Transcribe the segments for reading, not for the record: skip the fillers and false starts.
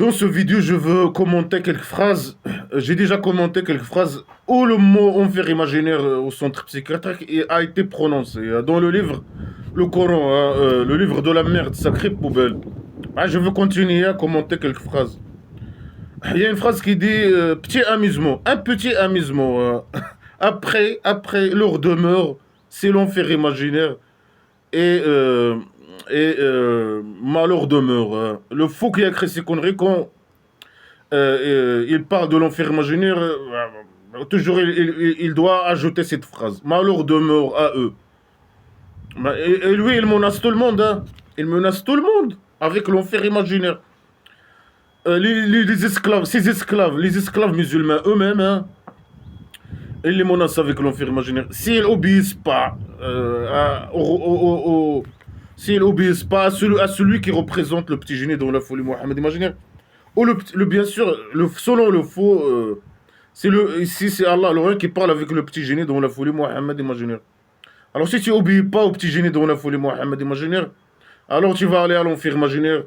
Dans ce vidéo, je veux commenter quelques phrases. J'ai déjà commenté quelques phrases où le mot enfer imaginaire au centre psychiatrique a été prononcé. Dans le livre, le Coran, le livre de la merde, sacrée poubelle. Je veux continuer à commenter quelques phrases. Il y a une phrase qui dit petit amusement, un petit amusement. Après leur demeure, c'est l'enfer imaginaire et, euh, malheur demeure. Le fou qui a créé ces conneries, quand il parle de l'enfer imaginaire, toujours il doit ajouter cette phrase. Malheur demeure à eux. Et lui, il menace tout le monde. Hein. Il menace tout le monde avec l'enfer imaginaire. Les esclaves, les esclaves musulmans eux-mêmes, hein, ils les menacent avec l'enfer imaginaire. S'ils obéissent pas, s'ils obéissent pas à celui qui représente le petit génie dans la folie Mohammed imaginaire, ou bien sûr, selon le faux, ici c'est Allah, le qui parle avec le petit génie dans la folie Mohammed imaginaire. Alors si tu obéis pas au petit génie dans la folie Mohammed imaginaire, alors tu vas aller à l'enfer imaginaire.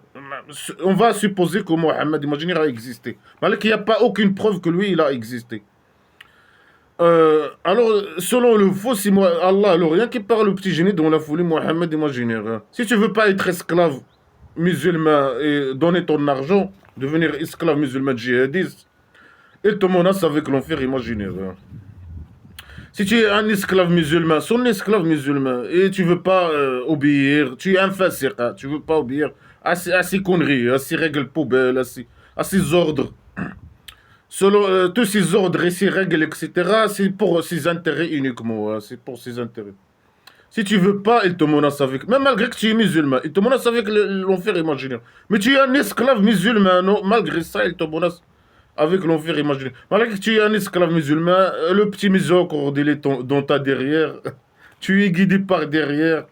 On va supposer que Mohammed imaginaire a existé. Malgré qu'il n'y a pas aucune preuve que lui, il a existé. Alors, selon le faux, c'est Allah, le rien qui parle au petit génie dans la folie Mohammed imaginaire. Hein. Si tu veux pas être esclave musulman et donner ton argent, devenir esclave musulman djihadiste, il te menace avec l'enfer imaginaire. Hein. Si tu es un esclave musulman, son esclave musulman, et tu veux pas obéir, tu es un fasir, hein, tu veux pas obéir à ces conneries, à ces règles poubelles, à ces ordres. Selon tous ces ordres et ces règles, etc., c'est pour ses intérêts uniquement, hein, c'est pour ses intérêts. Si tu veux pas, il te menace avec, même malgré que tu es musulman, il te menace avec l'enfer imaginaire. Mais tu es un esclave musulman, non, malgré ça, il te menace avec l'enfer imaginaire. Malgré que tu es un esclave musulman, le petit miséricorde, il est dans ta derrière. Tu es guidé par derrière.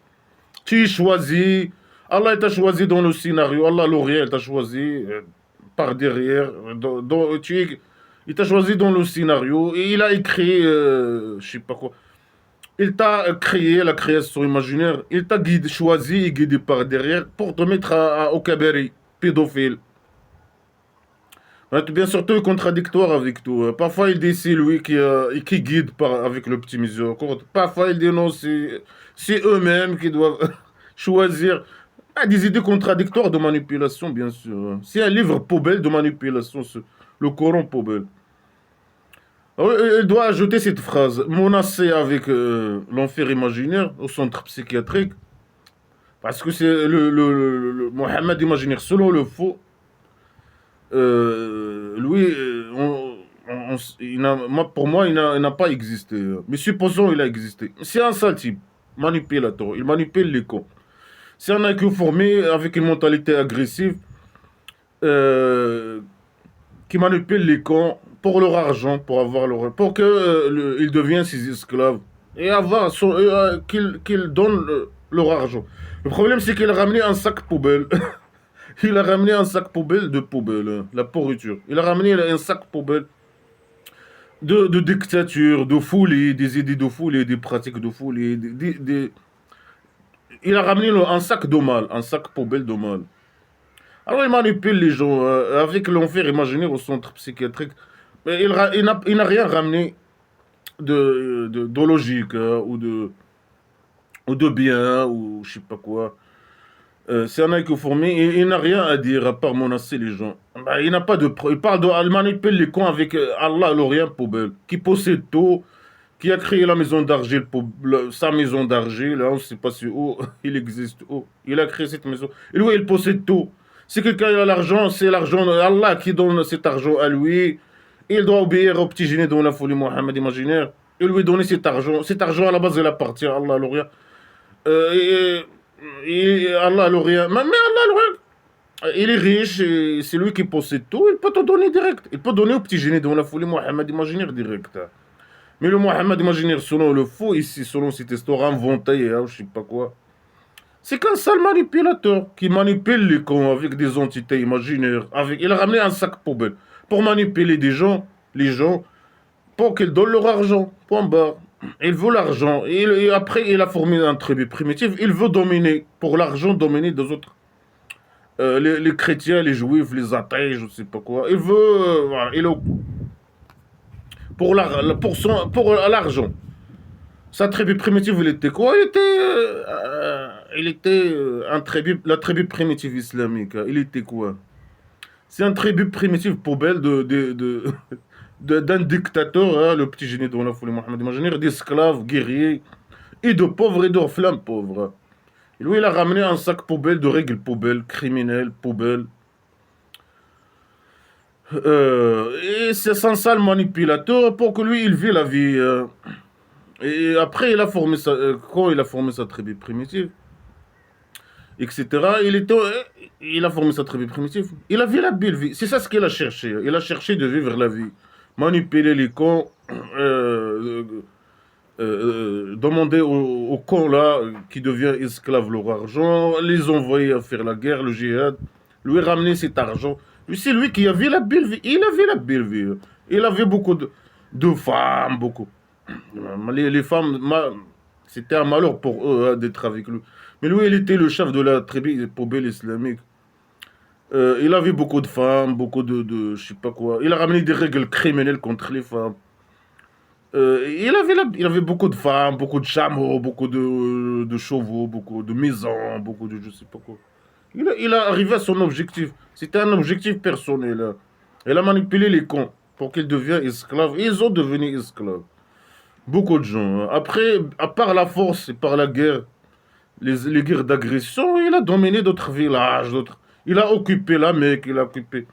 Tu es choisi. Allah t'a choisi dans le scénario. Allah l'Orient t'a choisi par derrière. Il t'a choisi dans le scénario. Et il a écrit, je sais pas quoi. Il t'a créé la création imaginaire. Il t'a choisi et guidé par derrière pour te mettre au cabaret, pédophile. Bien sûr, tout est contradictoire avec tout. Parfois, il dit c'est lui qui guide avec le petit miséricorde. Parfois, il dit non, c'est eux-mêmes qui doivent choisir. Des idées contradictoires de manipulation, bien sûr. C'est un livre poubelle de manipulation, le Coran poubelle. Alors, il doit ajouter cette phrase, menacé avec l'enfer imaginaire au centre psychiatrique, parce que c'est le Mohammed imaginaire, selon le faux. Lui, pour moi, il n'a pas existé. Mais supposons qu'il a existé. C'est un sale type, manipulateur. Il manipule les cons. C'est un IQ formé avec une mentalité agressive qui manipule les cons pour leur argent, pour que ils deviennent ses esclaves et qu'ils donnent leur argent. Le problème, c'est qu'il a ramené un sac poubelle. Il a ramené un sac poubelle de poubelle, hein, la pourriture. Il a ramené un sac poubelle de dictature, de folie, des idées de folie, des pratiques de folie. Il a ramené un sac de mal, un sac poubelle de mal. Alors il manipule les gens avec l'enfer imaginaire au centre psychiatrique. Mais il n'a rien ramené de logique ou de bien ou je sais pas quoi. C'est un IQ formé et il n'a rien à dire à part menacer les gens. Il n'a pas de preuve. Il manipule les cons avec Allah, l'Orient poubelle, qui possède tout, qui a créé la maison d'argile, sa maison d'argile, là, on ne sait pas si où, il existe où. Il a créé cette maison. Et lui, il possède tout. Si quelqu'un a l'argent, c'est l'argent d'Allah qui donne cet argent à lui. Il doit obéir au petit génie dans la folie Mohammed imaginaire. Il lui donner cet argent. Cet argent, à la base, il appartient à Allah, l'Orient. Allah l'Orient. Mais Allah l'Orient, il est riche, c'est lui qui possède tout. Il peut te donner direct. Il peut donner au petit génie dans la folie Mohammed imaginaire direct. Mais le Mohammed imaginaire, selon le faux, ici, selon cette histoire inventée, hein, je sais pas quoi, c'est qu'un sale manipulateur qui manipule les cons avec des entités imaginaires. Il a ramené un sac poubelle pour manipuler les gens, pour qu'ils donnent leur argent. Point barre. Il veut l'argent. Et après, il a formé un tribu primitif. Il veut dominer, pour l'argent, dominer des autres les chrétiens, les juifs, les athées, je ne sais pas quoi. Il veut, voilà, pour l'argent. Sa tribu primitive, il était quoi? La tribu primitive islamique. Il était quoi? C'est un tribu primitive poubelle d'un dictateur, hein, le petit génie dont la folie Mohamed imaginaire, d'esclaves, guerriers, et de pauvres et d'orphelins pauvres. Et lui, il a ramené un sac poubelle de règles poubelles, criminels, poubelles. Et c'est sans ça le manipulateur pour que lui, il vit la vie. Et après, quand il a formé sa tribu primitive, etc., il a formé sa tribu primitive. Il a vu la belle vie. C'est ça ce qu'il a cherché. Il a cherché de vivre la vie. Manipuler les cons, demander aux cons là, qui deviennent esclaves leur argent, les envoyer à faire la guerre, le djihad, lui ramener cet argent. C'est lui qui a vu la belle vie. Il a vu la belle vie. Il avait beaucoup de femmes, beaucoup. Les femmes, c'était un malheur pour eux hein, d'être avec lui. Mais lui, il était le chef de la tribu poubelle islamique. Il avait beaucoup de femmes, beaucoup je sais pas quoi. Il a ramené des règles criminelles contre les femmes. Il avait beaucoup de femmes, beaucoup de chameaux, beaucoup de chevaux, beaucoup de maisons, beaucoup de je sais pas quoi. Il a arrivé à son objectif. C'était un objectif personnel. Hein. Il a manipulé les cons pour qu'ils deviennent esclaves. Et ils ont devenu esclaves. Beaucoup de gens. Hein. Après, à part la force et par la guerre, les guerres d'agression, il a dominé d'autres villages, il a occupé la Mecque, il a occupé.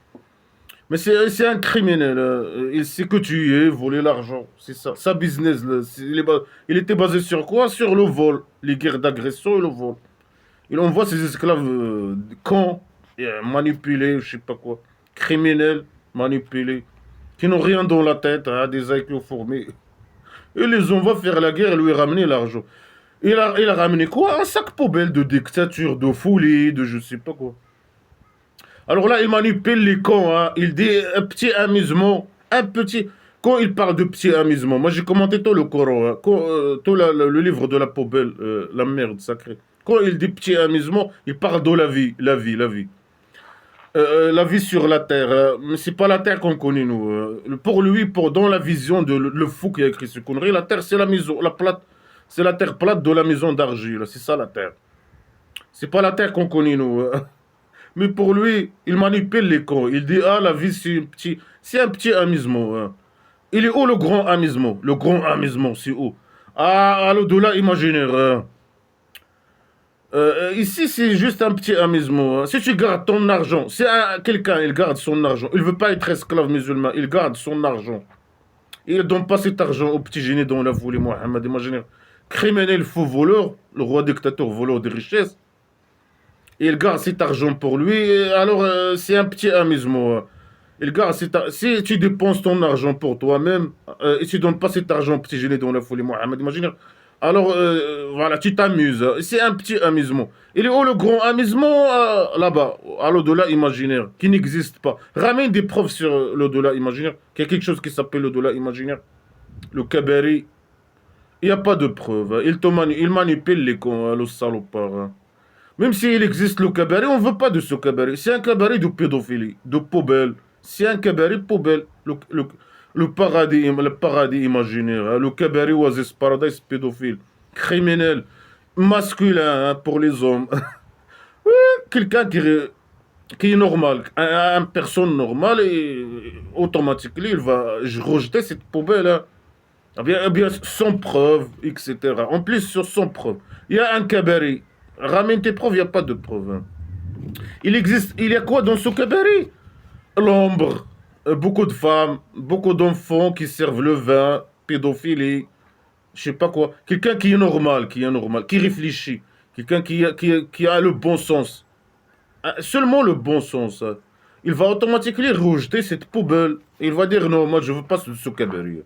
Mais c'est un criminel. Il sait que tu es, voler l'argent. C'est ça. Sa business, là, il était basé sur quoi? Sur le vol. Les guerres d'agression et le vol. Il envoie ses esclaves cons, manipulés, je sais pas quoi. Criminels, manipulés. Qui n'ont rien dans la tête, hein, des IQ formés. Il les envoie faire la guerre et lui ramener l'argent. Il a ramené quoi? Un sac poubelle de dictature, de folie, de je sais pas quoi. Alors là, il manipule les cons. Hein. Il dit un petit amusement. Un petit. Quand il parle de petit amusement, moi j'ai commenté tout le Coran, hein. Tout le livre de la poubelle, la merde sacrée. Quand il dit petit amusement, il parle de la vie, la vie, la vie. La vie sur la terre, mais c'est pas la terre qu'on connaît nous. Pour lui, dans la vision de le fou qui a écrit ce connerie, la terre c'est la maison, la plate, c'est la terre plate de la maison d'argile, c'est ça la terre. C'est pas la terre qu'on connaît nous. Mais pour lui, il manipule les cons. Il dit ah la vie c'est un petit amusement. Hein. Il est où le grand amusement? Le grand amusement, c'est où? Ah, à l'au-delà imaginaire. Hein. Ici, c'est juste un petit amusement. Hein. Si tu gardes ton argent, si quelqu'un il garde son argent, il veut pas être esclave musulman, il garde son argent. Il ne donne pas cet argent au petit génie dont la voulu Mohamed. Imaginez, criminel, faux voleur, le roi dictateur voleur des richesses. Et il garde cet argent pour lui. Alors, c'est un petit amusement. Hein. Il garde si tu dépenses ton argent pour toi-même, et tu ne donnes pas cet argent au petit génie dont la folie Mohamed. Imaginez. Alors, voilà, tu t'amuses. C'est un petit amusement. Il est où le grand amusement là-bas, à l'au-delà imaginaire, qui n'existe pas. Ramène des preuves sur l'au-delà imaginaire, qu'il y a quelque chose qui s'appelle l'au-delà imaginaire. Le cabaret. Il n'y a pas de preuves. Hein. Il manipule les cons, hein, le salopard. Hein. Même s'il existe le cabaret, on ne veut pas de ce cabaret. C'est un cabaret de pédophilie, de poubelle. C'est un cabaret poubelle. Le paradis imaginaire, hein, le cabaret Oasis Paradise pédophile, criminel, masculin hein, pour les hommes. Quelqu'un qui est normal, une personne normale, et automatiquement, il va rejeter cette poubelle. Hein. Eh bien, sans preuve, etc. En plus, sans preuve. Il y a un cabaret. Ramène tes preuves, il n'y a pas de preuves. Hein. Il y a quoi dans ce cabaret? L'ombre, beaucoup de femmes, beaucoup d'enfants qui servent le vin, pédophilie, je sais pas quoi. Quelqu'un qui est normal, qui réfléchit, quelqu'un qui a le bon sens. Seulement le bon sens. Hein. Il va automatiquement rejeter cette poubelle. Il va dire non, moi je veux pas ce cabaret.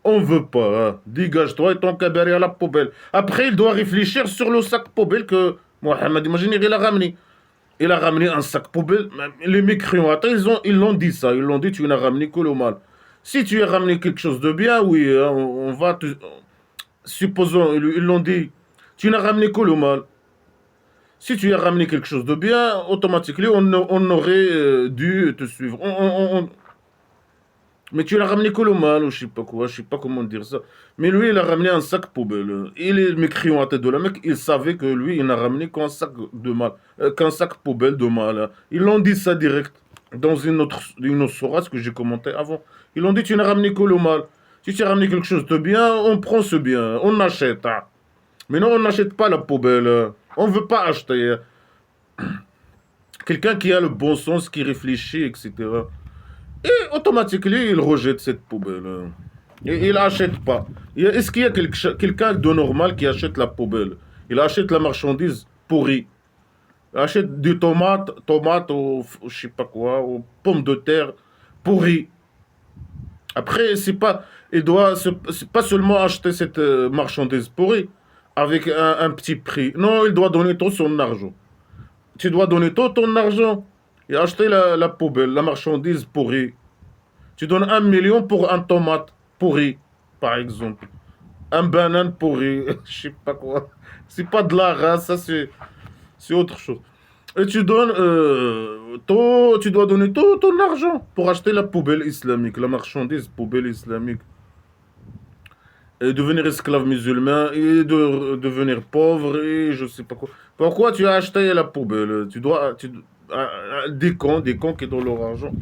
On veut pas. Hein. Dégage-toi et ton cabaret à la poubelle. Après, il doit réfléchir sur le sac poubelle que Mohamed, imaginez, il a ramené. Il a ramené un sac poubelle. Les mécréants, attends, ils l'ont dit ça. Ils l'ont dit, tu n'as ramené que le mal. Si tu as ramené quelque chose de bien, oui, hein, on va te... Supposons, ils l'ont dit, tu n'as ramené que le mal. Si tu as ramené quelque chose de bien, automatiquement, on aurait dû te suivre. Mais tu l'as ramené que le mal, ou je sais pas quoi, je sais pas comment dire ça. Mais lui, il a ramené un sac poubelle. Et les mécréants à tête de la Mecque, ils savaient que lui, il n'a ramené qu'un sac de mal, qu'un sac poubelle de mal. Ils l'ont dit ça direct dans une autre sourate que j'ai commenté avant. Ils l'ont dit, tu n'as ramené que le mal. Si tu as ramené quelque chose de bien, on prend ce bien, on achète. Hein. Mais non, on n'achète pas la poubelle. On ne veut pas acheter. Quelqu'un qui a le bon sens, qui réfléchit, etc. Et automatiquement, il rejette cette poubelle. Et il n'achète pas. Est-ce qu'il y a quelqu'un de normal qui achète la poubelle? Il achète la marchandise pourrie. Il achète des tomates ou je sais pas quoi, ou pommes de terre pourries. Après, c'est pas seulement acheter cette marchandise pourrie avec un petit prix. Non, il doit donner tout son argent. Tu dois donner tout ton argent et acheter la poubelle, la marchandise pourrie. Tu donnes 1 million pour un tomate pourri, par exemple. Un banane pourri, je sais pas quoi. C'est pas de la race, ça c'est autre chose. Et tu dois donner tout ton argent pour acheter la poubelle islamique, la marchandise poubelle islamique. Et devenir esclave musulman, et devenir pauvre, et je sais pas quoi. Pourquoi tu as acheté la poubelle? Des cons qui donnent leur argent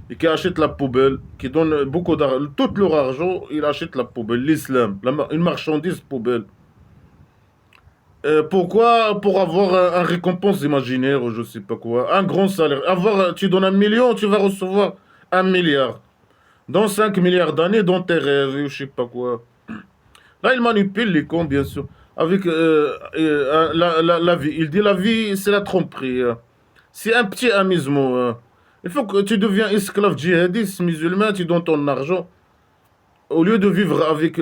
et qui achètent la poubelle, qui donnent beaucoup d'argent, tout leur argent, ils achètent la poubelle, l'islam, une marchandise poubelle. Pourquoi? Pour avoir un récompense imaginaire, je sais pas quoi, un grand salaire. Tu donnes 1 million, tu vas recevoir 1 milliard. Dans 5 milliards d'années, dans tes rêves, je sais pas quoi. Là, il manipule les cons, bien sûr. Avec la vie. Il dit la vie, c'est la tromperie. C'est un petit amusement. Il faut que tu deviens esclave djihadiste musulman, tu donnes ton argent. Au lieu de vivre avec...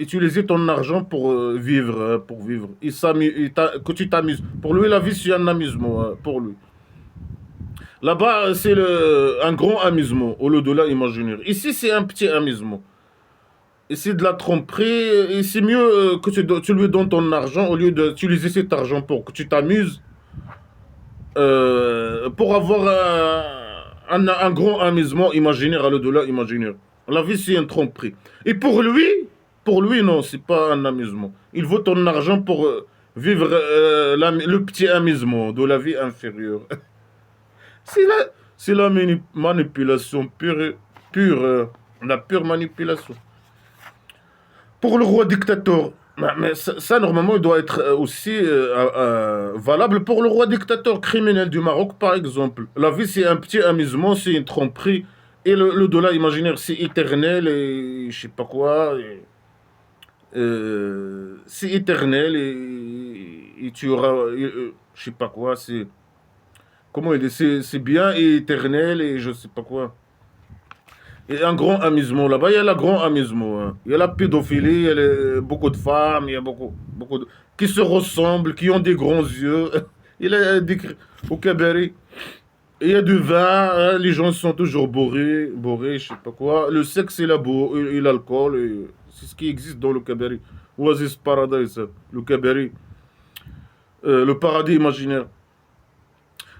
utiliser ton argent pour vivre. Pour vivre. Que tu t'amuses. Pour lui, la vie, c'est un amusement. Pour lui. Là-bas, c'est un grand amusement, au lieu de là imaginaire. Ici, c'est un petit amusement. Et c'est de la tromperie. Et c'est mieux que tu lui donnes ton argent au lieu d'utiliser cet argent pour que tu t'amuses. Pour avoir un grand amusement imaginaire à l'au-delà imaginaire. La vie, c'est une tromperie. Et pour lui, non, c'est pas un amusement. Il veut ton argent pour vivre le petit amusement de la vie inférieure. C'est la manipulation la pure manipulation. Pour le roi dictateur, mais ça, normalement, il doit être aussi valable pour le roi dictateur criminel du Maroc, par exemple. La vie, c'est un petit amusement, c'est une tromperie. Et le dollar imaginaire, c'est éternel et je sais pas quoi. C'est éternel et tu auras. Je sais pas quoi, c'est. Comment il dit? C'est bien et éternel et je sais pas quoi. Il y a un grand amusement là-bas, il y a le grand amusement. Hein. Il y a la pédophilie, il y a beaucoup de femmes, il y a beaucoup qui se ressemblent, qui ont des grands yeux. Il y a des, au cabaret. Il y a du vin, hein, les gens sont toujours bourrés, je sais pas quoi. Le sexe et l'alcool, c'est ce qui existe dans le cabaret. Oasis Paradise, le cabaret, le paradis imaginaire.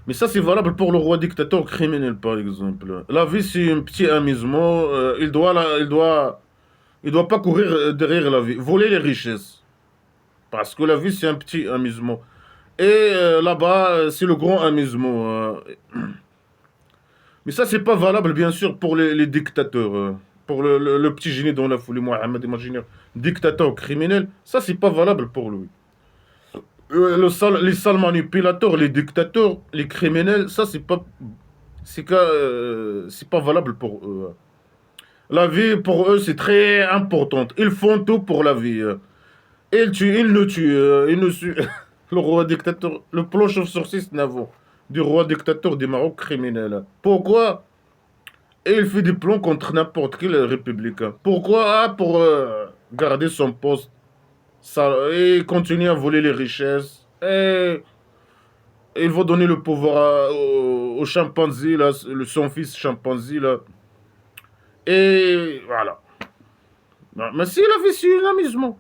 Mais ça, c'est valable pour le roi dictateur criminel, par exemple. La vie, c'est un petit amusement. Il doit pas courir derrière la vie. Voler les richesses. Parce que la vie, c'est un petit amusement. Et là-bas, c'est le grand amusement. Mais ça, c'est pas valable, bien sûr, pour les dictateurs. Pour le petit génie dans la folie, Mohamed, imaginaire. Dictateur criminel, ça, c'est pas valable pour lui. Les sales manipulateurs, les dictateurs, les criminels, ça c'est pas valable pour eux. La vie pour eux c'est très importante. Ils font tout pour la vie. Ils ne tuent, ils ne tuent. Le roi dictateur, le plan chauve-sur 6 Navo, du roi dictateur du Maroc criminel. Pourquoi? Et il fait des plans contre n'importe quel républicain. Pourquoi? Ah, pour garder son poste. Ça, et continuer à voler les richesses. Et il va donner le pouvoir au chimpanzé, là, son fils chimpanzé, là. Et voilà. Mais si la vie, c'est un amusement.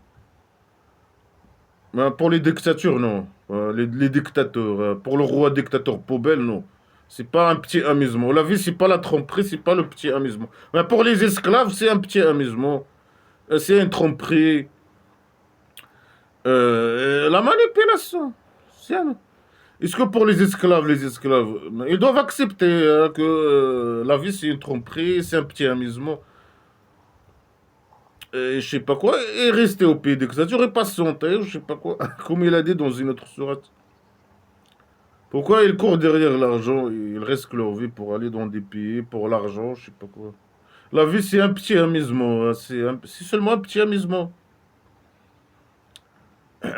Mais pour les dictatures, non. les dictateurs. Pour le roi dictateur poubelle, non. C'est pas un petit amusement. La vie, c'est pas la tromperie, c'est pas le petit amusement. Mais pour les esclaves, c'est un petit amusement. C'est une tromperie. La manipulation. Est-ce que pour les esclaves, ils doivent accepter que la vie, c'est une tromperie, c'est un petit amusement. Et je sais pas quoi, et rester au pays dictature et pas son temps, je sais pas quoi, comme il a dit dans une autre sourate. Pourquoi ils courent derrière l'argent, ils risquent leur vie pour aller dans des pays, pour l'argent, je sais pas quoi. La vie, c'est un petit amusement, hein, c'est seulement un petit amusement.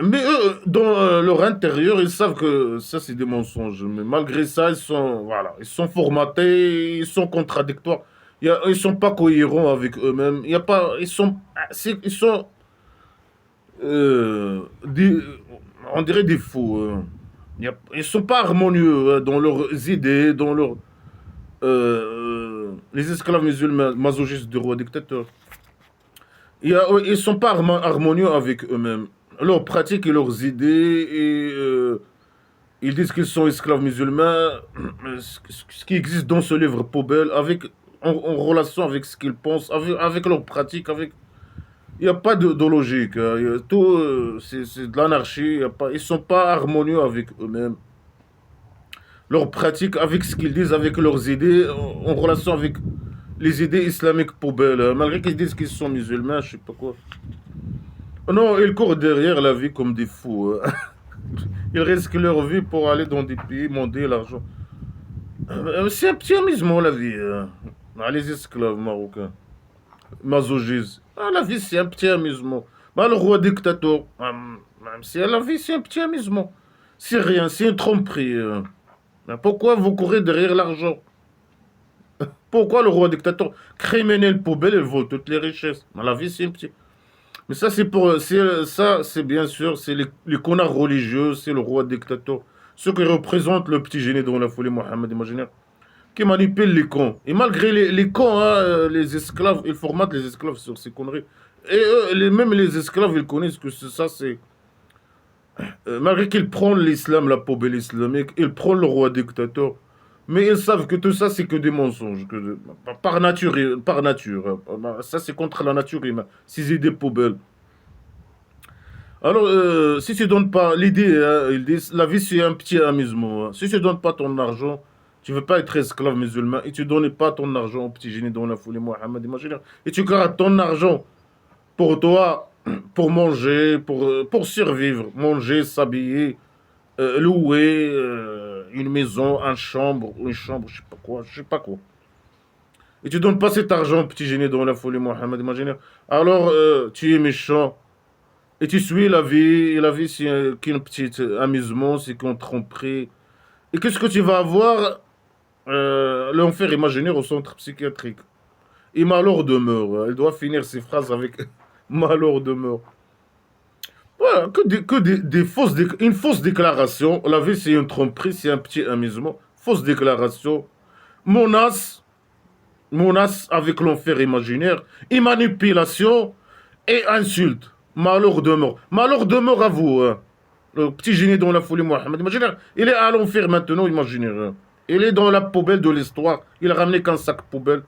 Mais eux, dans leur intérieur, ils savent que ça, c'est des mensonges. Mais malgré ça, voilà, ils sont formatés, ils sont contradictoires. Ils sont pas cohérents avec eux-mêmes. Il y a pas, ils sont, des, on dirait des fous. Ils sont pas harmonieux dans leurs idées, les esclaves musulmans masochistes du roi dictateur. Ils sont pas harmonieux avec eux-mêmes. Leurs pratiques et leurs idées, ils disent qu'ils sont esclaves musulmans, ce qui existe dans ce livre poubelle, en relation avec ce qu'ils pensent, avec leurs pratiques, il n'y a pas de logique. Tout, c'est de l'anarchie. Ils ne sont pas harmonieux avec eux-mêmes. Leurs pratiques, avec ce qu'ils disent, avec leurs idées, en relation avec les idées islamiques poubelles. Malgré qu'ils disent qu'ils sont musulmans, je sais pas quoi. Non, ils courent derrière la vie comme des fous. Ils risquent leur vie pour aller dans des pays, monter l'argent. C'est un petit amusement, la vie. Les esclaves marocains. Masochistes. La vie, c'est un petit amusement. Le roi dictateur, même si la vie, c'est un petit amusement. C'est rien, c'est une tromperie. Pourquoi vous courez derrière l'argent? Pourquoi le roi dictateur criminel poubelle, il vole toutes les richesses? La vie, c'est un petit. Mais ça, c'est bien sûr, c'est les connards religieux, c'est le roi dictateur. Ceux qui représentent le petit génie dans la folie Mohammed imaginaire, qui manipulent les cons. Et malgré les cons, hein, les esclaves, ils formatent les esclaves sur ces conneries. Et même les esclaves, ils connaissent que ça, c'est. Malgré qu'ils prennent l'islam, la poubelle islamique, ils prennent le roi dictateur. Mais ils savent que tout ça, c'est que des mensonges. Par nature, par nature. Ça, c'est contre la nature humaine. Ces idées poubelles. Alors, si tu donnes pas l'idée, hein, ils disent, la vie, c'est un petit amusement. Hein. Si tu donnes pas ton argent, tu veux pas être esclave musulman, et tu donnes pas ton argent au petit génie dans la folie Mohammed, imagine. Et tu gardes ton argent pour toi, pour manger, pour survivre, manger, s'habiller, louer une maison, une chambre, je sais pas quoi. Et tu donnes pas cet argent au petit génie dans la folie Mohammed, imagine. Alors, tu es méchant. Et tu suis la vie, et la vie c'est qu'un petit amusement, c'est qu'on tromperie. Et qu'est-ce que tu vas avoir l'enfer imaginaire au centre psychiatrique. Et malheur demeure. Elle doit finir ses phrases avec malheur demeure. Voilà, des fausses une fausse déclaration. La vie c'est une tromperie, c'est un petit amusement. Fausse déclaration. Menace, menace avec l'enfer imaginaire. Et manipulation et insulte. Malheur demeure. Malheur demeure à vous. Hein. Le petit génie dans la folie Mohammed. Imaginez, il est à l'enfer maintenant, imaginez. Hein. Il est dans la poubelle de l'histoire. Il a ramené qu'un sac poubelle.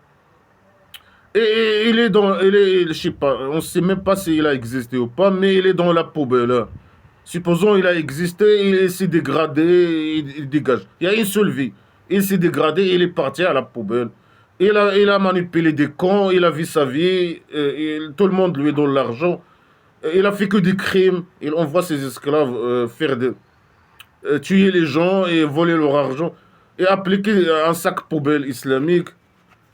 Et il est dans. Je sais pas, on ne sait même pas s'il a existé ou pas, mais il est dans la poubelle. Hein. Supposons il a existé, il s'est dégradé, il dégage. Il y a une seule vie. Il s'est dégradé, il est parti à la poubelle. Il a manipulé des cons, il a vu sa vie, tout le monde lui donne l'argent. Il a fait que des crimes. Il envoie ses esclaves tuer les gens et voler leur argent. Et appliquer un sac poubelle islamique.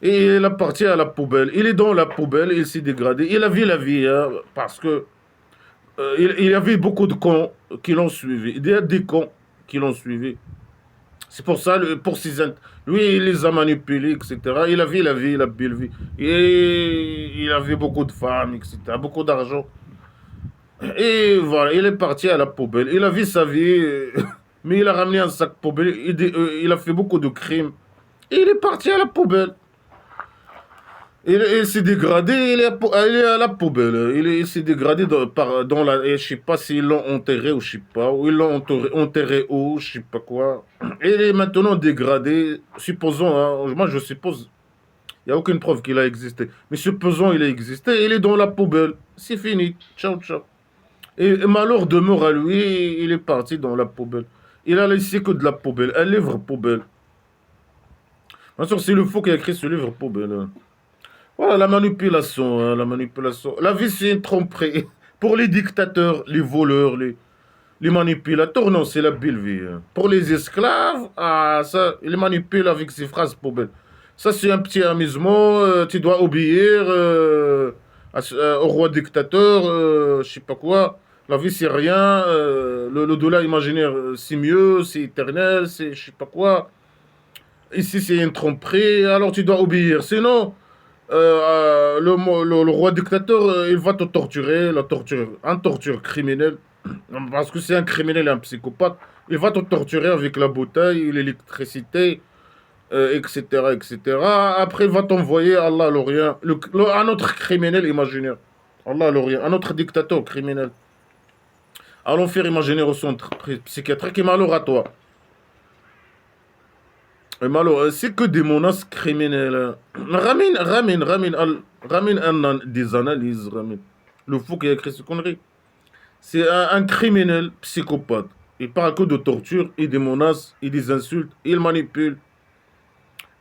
Et il est parti à la poubelle. Il est dans la poubelle, il s'est dégradé. Il a vu la vie, hein, parce que il y avait beaucoup de cons qui l'ont suivi. Il y a des cons qui l'ont suivi. C'est pour ça, lui, il les a manipulés, etc. Il a vu la vie, la belle vie. Et il avait beaucoup de femmes, etc. Beaucoup d'argent. Et voilà, il est parti à la poubelle. Il a vu sa vie, mais il a ramené un sac poubelle. Il a fait beaucoup de crimes. Et il est parti à la poubelle. Il s'est dégradé, il est à la poubelle. Il s'est dégradé dans la. Et je sais pas s'ils l'ont enterré ou je sais pas. Ou ils l'ont enterré où, je sais pas quoi. Et il est maintenant dégradé. Supposons, hein, moi je suppose. Il n'y a aucune preuve qu'il a existé. Mais supposons il a existé, il est dans la poubelle. C'est fini. Ciao, ciao. Et malheur demeure à lui, il est parti dans la poubelle. Il a laissé que de la poubelle, un livre poubelle. Bien sûr, c'est le faux qui a écrit ce livre poubelle, hein. Voilà, la manipulation, hein, la manipulation. La vie, c'est une tromperie. Pour les dictateurs, les voleurs, les manipulateurs, non, c'est la belle vie, hein. Pour les esclaves, ah, ça, ils manipulent avec ces phrases poubelles. Ça, c'est un petit amusement. Tu dois obéir au roi dictateur, je sais pas quoi. La vie, c'est rien. Le dollar imaginaire, c'est mieux, c'est éternel, c'est je sais pas quoi. Ici, c'est une tromperie, alors tu dois obéir. Sinon, le roi dictateur, il va te torturer, la torture, un torture criminel, parce que c'est un criminel et un psychopathe. Il va te torturer avec la bouteille, l'électricité, etc., etc. Après, il va t'envoyer, Allah l'Orient, un autre criminel imaginaire. Allah l'Orient, un autre dictateur criminel. À l'enfer imaginaire au centre psychiatrique et malheur à toi. Et malheur, c'est que des menaces criminelles. Ramène des analyses, ramène. Le fou qui a écrit ce connerie. C'est un criminel psychopathe. Il parle que de torture et des menaces et des insultes. Il manipule.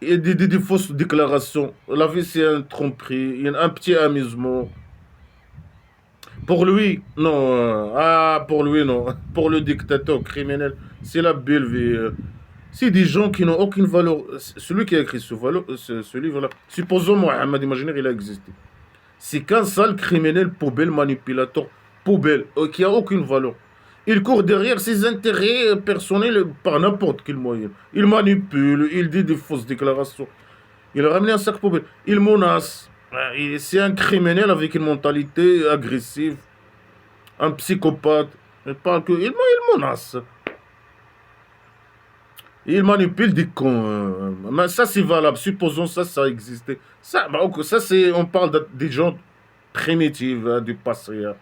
Et des fausses déclarations. La vie, c'est un tromperie. Il y a un petit amusement. Pour lui, non. Pour lui, non. Pour le dictateur criminel, c'est la belle vie. C'est des gens qui n'ont aucune valeur. Celui qui a écrit ce livre-là, supposons Mohamed, imaginaire, il a existé. C'est qu'un sale criminel poubelle, manipulateur, poubelle, qui a aucune valeur. Il court derrière ses intérêts personnels par n'importe quel moyen. Il manipule, il dit des fausses déclarations. Il a ramené un sac poubelle. Il menace. C'est un criminel avec une mentalité agressive. Un psychopathe. Il menace. Il manipule des cons. Mais ça, c'est valable. Supposons ça, ça existait. Ça, ça c'est, on parle des gens primitifs, hein, du passé, hein.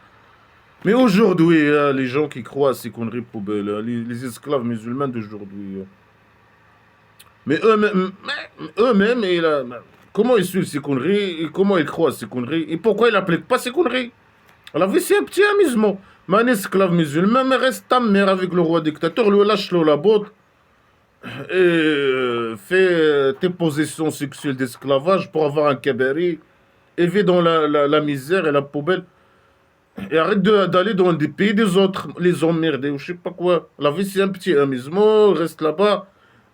Mais aujourd'hui, hein, les gens qui croient à ces conneries poubelles, hein, les esclaves musulmans d'aujourd'hui. Mais eux-mêmes, comment ils suivent ces conneries, et comment ils croient à ces conneries, et pourquoi ils n'appliquent pas ces conneries? La vie, c'est un petit amusement. Mais un esclave musulman, mais reste ta mère avec le roi dictateur, lui lâche-le la botte et fais tes positions sexuelles d'esclavage pour avoir un cabaret et vis dans la misère et la poubelle. Et arrête d'aller dans des pays des autres, les emmerder ou je sais pas quoi. La vie, c'est un petit amusement, reste là-bas,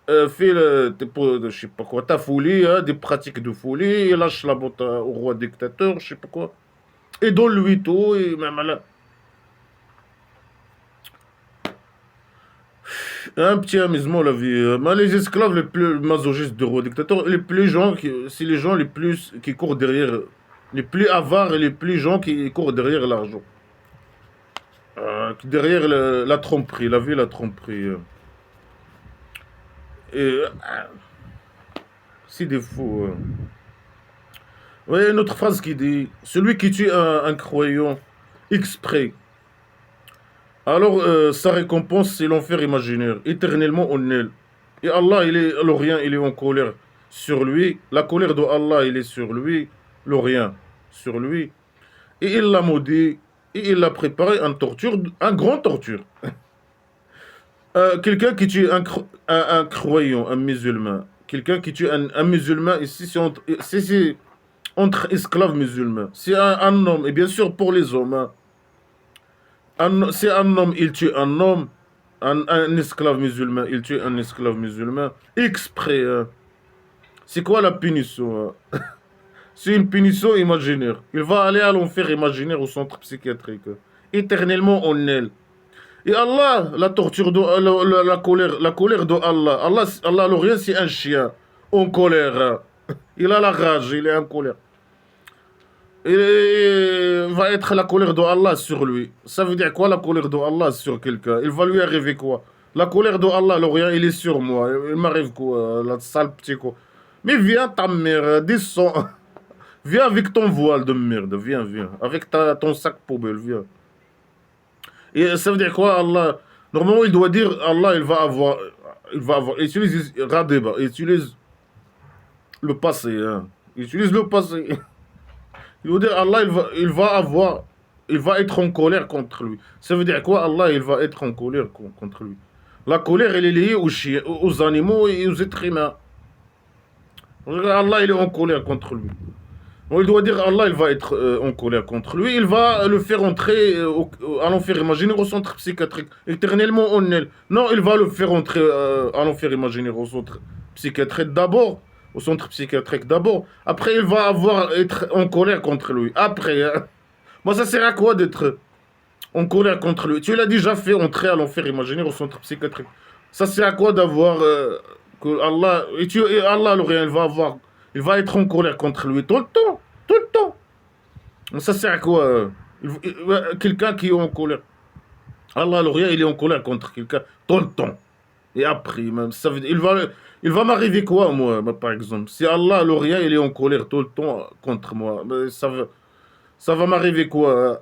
fais je sais pas quoi, ta folie, hein, des pratiques de folie, et lâche la botte au roi dictateur, je sais pas quoi. Et donne-lui tout, et même là. Un petit amusement, la vie. Mais les esclaves les plus masochistes de roi dictateur, c'est les gens les plus qui courent derrière, les plus avares et les plus gens qui courent derrière l'argent. Derrière la tromperie, la vie, la tromperie. Et c'est des fous. Oui, une autre phrase qui dit, celui qui tue un croyant exprès, alors sa récompense, c'est l'enfer imaginaire, éternellement en elle. Et Allah, il est l'Orient, il est en colère sur lui. La colère de Allah, il est sur lui. L'Orient, sur lui. Et il l'a maudit. Et il l'a préparé un grand torture. Quelqu'un qui tue un croyant, un musulman. Quelqu'un qui tue un musulman, ici, c'est entre esclaves musulmans. C'est un homme. Et bien sûr, pour les hommes, hein. C'est un homme, il tue un homme. Un esclave musulman, il tue un esclave musulman exprès, hein. C'est quoi la punition, hein? C'est une punition imaginaire. Il va aller à l'enfer imaginaire au centre psychiatrique, hein. Éternellement en elle. Et Allah, la torture, la colère de Allah. Allah l'Orient, c'est un chien en colère, hein. Il a la rage, il est en colère. Et va être la colère de Allah sur lui. Ça veut dire quoi la colère de Allah sur quelqu'un? Il va lui arriver quoi? La colère de Allah, l'Orient, il est sur moi. Il m'arrive quoi? La sale petit quoi. Mais viens ta mère, descends. Viens avec ton voile de merde, viens, viens. Avec ton sac poubelle, viens. Et ça veut dire quoi, Allah? Normalement, il doit dire, Allah, il utilise Radeba, il utilise le passé, hein. Il utilise le passé. Il veut dire, Allah, il va être en colère contre lui. Ça veut dire quoi, Allah, il va être en colère contre lui. La colère, elle est liée aux chiens, aux animaux et aux êtres humains. Allah, il est en colère contre lui. Donc, il doit dire, Allah, il va être en colère contre lui. Il va le faire entrer à l'enfer imaginaire au centre psychiatrique. Éternellement en elle. Non, il va le faire entrer à l'enfer imaginaire au centre psychiatrique d'abord. Au centre psychiatrique d'abord. Après, il va être en colère contre lui. Après, hein. Moi, ça sert à quoi d'être en colère contre lui? Tu l'as déjà fait entrer à l'enfer imaginaire au centre psychiatrique. Ça sert à quoi d'avoir que Allah et Allah le rien, il va être en colère contre lui tout le temps, tout le temps. Ça sert à quoi quelqu'un qui est en colère. Allah le rien, il est en colère contre quelqu'un tout le temps. Et après, même, ça veut dire, il va m'arriver quoi, moi, par exemple? Si Allah le rien, il est en colère tout le temps contre moi, ça va m'arriver quoi?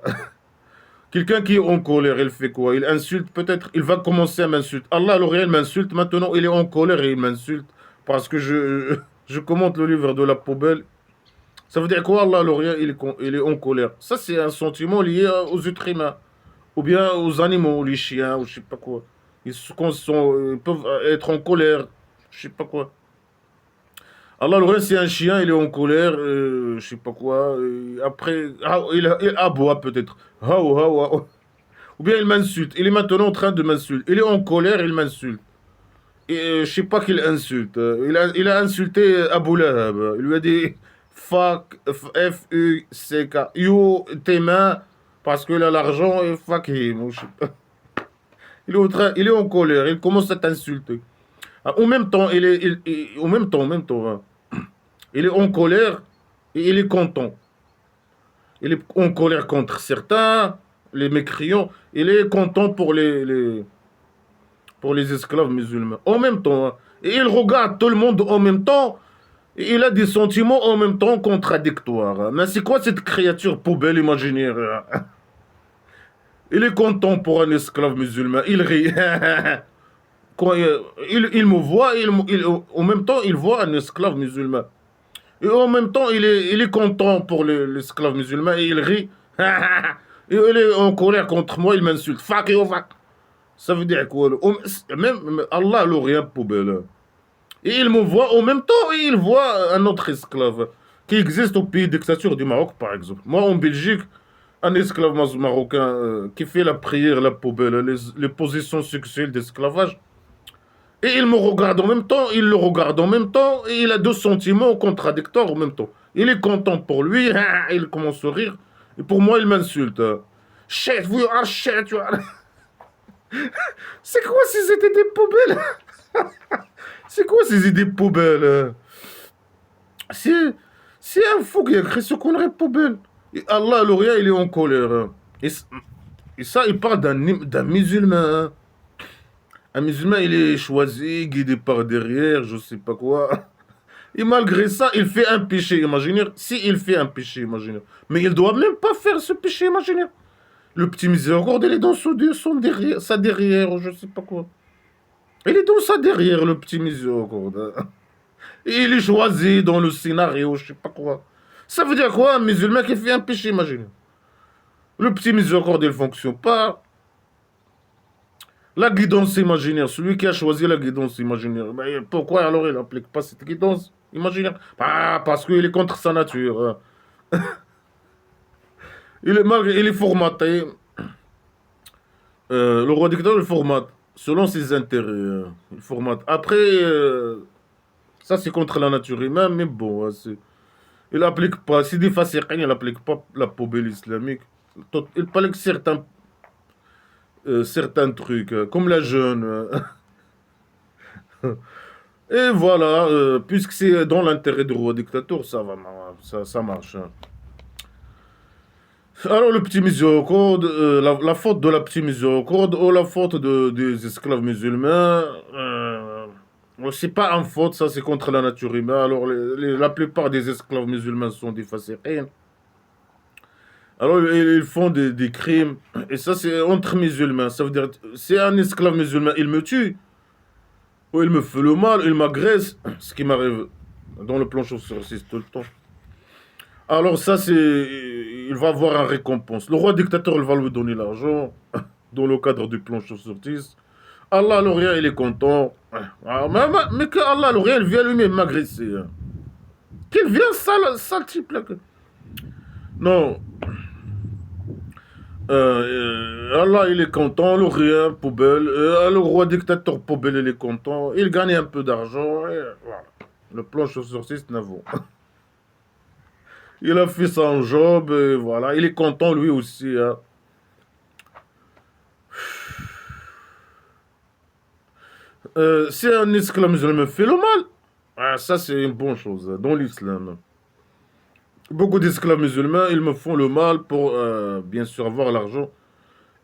Quelqu'un qui est en colère, il fait quoi? Il insulte, peut-être, il va commencer à m'insulter. Allah, l'Orient, m'insulte. Maintenant, il est en colère et il m'insulte parce que je commente le livre de la poubelle. Ça veut dire quoi, Allah, l'Orient, il est en colère? Ça, c'est un sentiment lié aux êtres humains. Ou bien aux animaux, les chiens, ou je sais pas quoi. Ils peuvent être en colère, je sais pas quoi. Allah, le reste, c'est un chien, il est en colère, je sais pas quoi. Après, il aboie peut-être. Hao, hao, hao. Ou bien il m'insulte. Il est maintenant en train de m'insulter. Il est en colère, il m'insulte. Et je sais pas qu'il insulte. Il a insulté Abu Lahab. Il lui a dit fuck, F-U-C-K. You, tes mains, parce qu'il a l'argent, et fuck him. Je sais pas. Il est en colère, il commence à t'insulter. En même temps, en même temps, hein. Il est en colère et il est content. Il est en colère contre certains, les mécréants. Il est content pour les esclaves musulmans. En même temps, hein. Et il regarde tout le monde en même temps. Et il a des sentiments en même temps contradictoires, hein. Mais c'est quoi cette créature poubelle imaginaire, hein? Il est content pour un esclave musulman. Il rit. Quand il me voit, en même temps, il voit un esclave musulman. Et en même temps, il est content pour l'esclave musulman et il rit. Et il est en colère contre moi, il m'insulte. Fuck you, fuck. Ça veut dire quoi? Même Allah, le rien poubelle. Et il me voit en même temps et il voit un autre esclave qui existe au pays dictature du Maroc, par exemple. Moi, en Belgique, un esclave marocain qui fait la prière, la poubelle, les positions sexuelles d'esclavage. Et il me regarde en même temps, il le regarde en même temps, et il a deux sentiments contradictoires en même temps. Il est content pour lui, il commence à rire, et pour moi, il m'insulte. Shit, you are shit, you are... C'est quoi ces idées des poubelles? C'est quoi ces idées poubelles? C'est un fou qui a créé ce connerie de poubelle. Et Allah, l'Orient, il est en colère. Et ça, il parle d'un musulman, hein. Un musulman, il est choisi, guidé par derrière, je sais pas quoi. Et malgré ça, il fait un péché imaginaire. Si il fait un péché imaginaire. Mais il doit même pas faire ce péché imaginaire. Le petit miséricorde, il est dans son derrière, sa derrière, je sais pas quoi. Il est dans sa derrière, le petit miséricorde. Et il est choisi dans le scénario, je sais pas quoi. Ça veut dire quoi, un musulman qui fait un péché imaginaire? Le petit miséricorde, il fonctionne pas. La guidance imaginaire, celui qui a choisi la guidance imaginaire, ben, pourquoi alors il n'applique pas cette guidance imaginaire? Parce qu'il est contre sa nature. Il est formaté. Le roi dictateur, il formate selon ses intérêts. Il formate. Après, ça c'est contre la nature humaine, mais bon, il n'applique pas. Si des fasiqins, il n'applique pas la poubelle islamique. Il applique certains trucs, comme la jeûne. Et voilà, puisque c'est dans l'intérêt du roi dictateur, ça marche, hein. Alors le petit miséricorde, la faute de la petite miséricorde ou la faute des esclaves musulmans, C'est pas en faute, ça c'est contre la nature humaine. Alors la plupart des esclaves musulmans sont des fasiqines. Alors ils font des crimes. Et ça c'est entre musulmans. Ça veut dire, c'est un esclave musulman, il me tue. Ou il me fait le mal, il m'agresse. Ce qui m'arrive dans le plan chauve-sur 6 tout le temps. Alors ça c'est... Il va avoir une récompense. Le roi dictateur, il va lui donner l'argent. Dans le cadre du plan chauve-sur 6. Allah l'Orient, il est content. Ah, mais que Allah l'Orient, il vient lui-même m'agresser. Hein. Qu'il vient, sale type là. Non. Allah, il est content. L'Orient, poubelle. Le roi dictateur, poubelle, il est content. Il gagne un peu d'argent. Voilà. Le plan sur 6, Navo. Il a fait son job. Et voilà. Il est content lui aussi. Hein. Si un esclave musulman fait le mal, ça c'est une bonne chose dans l'islam. Beaucoup d'esclaves musulmans, ils me font le mal pour bien sûr avoir l'argent.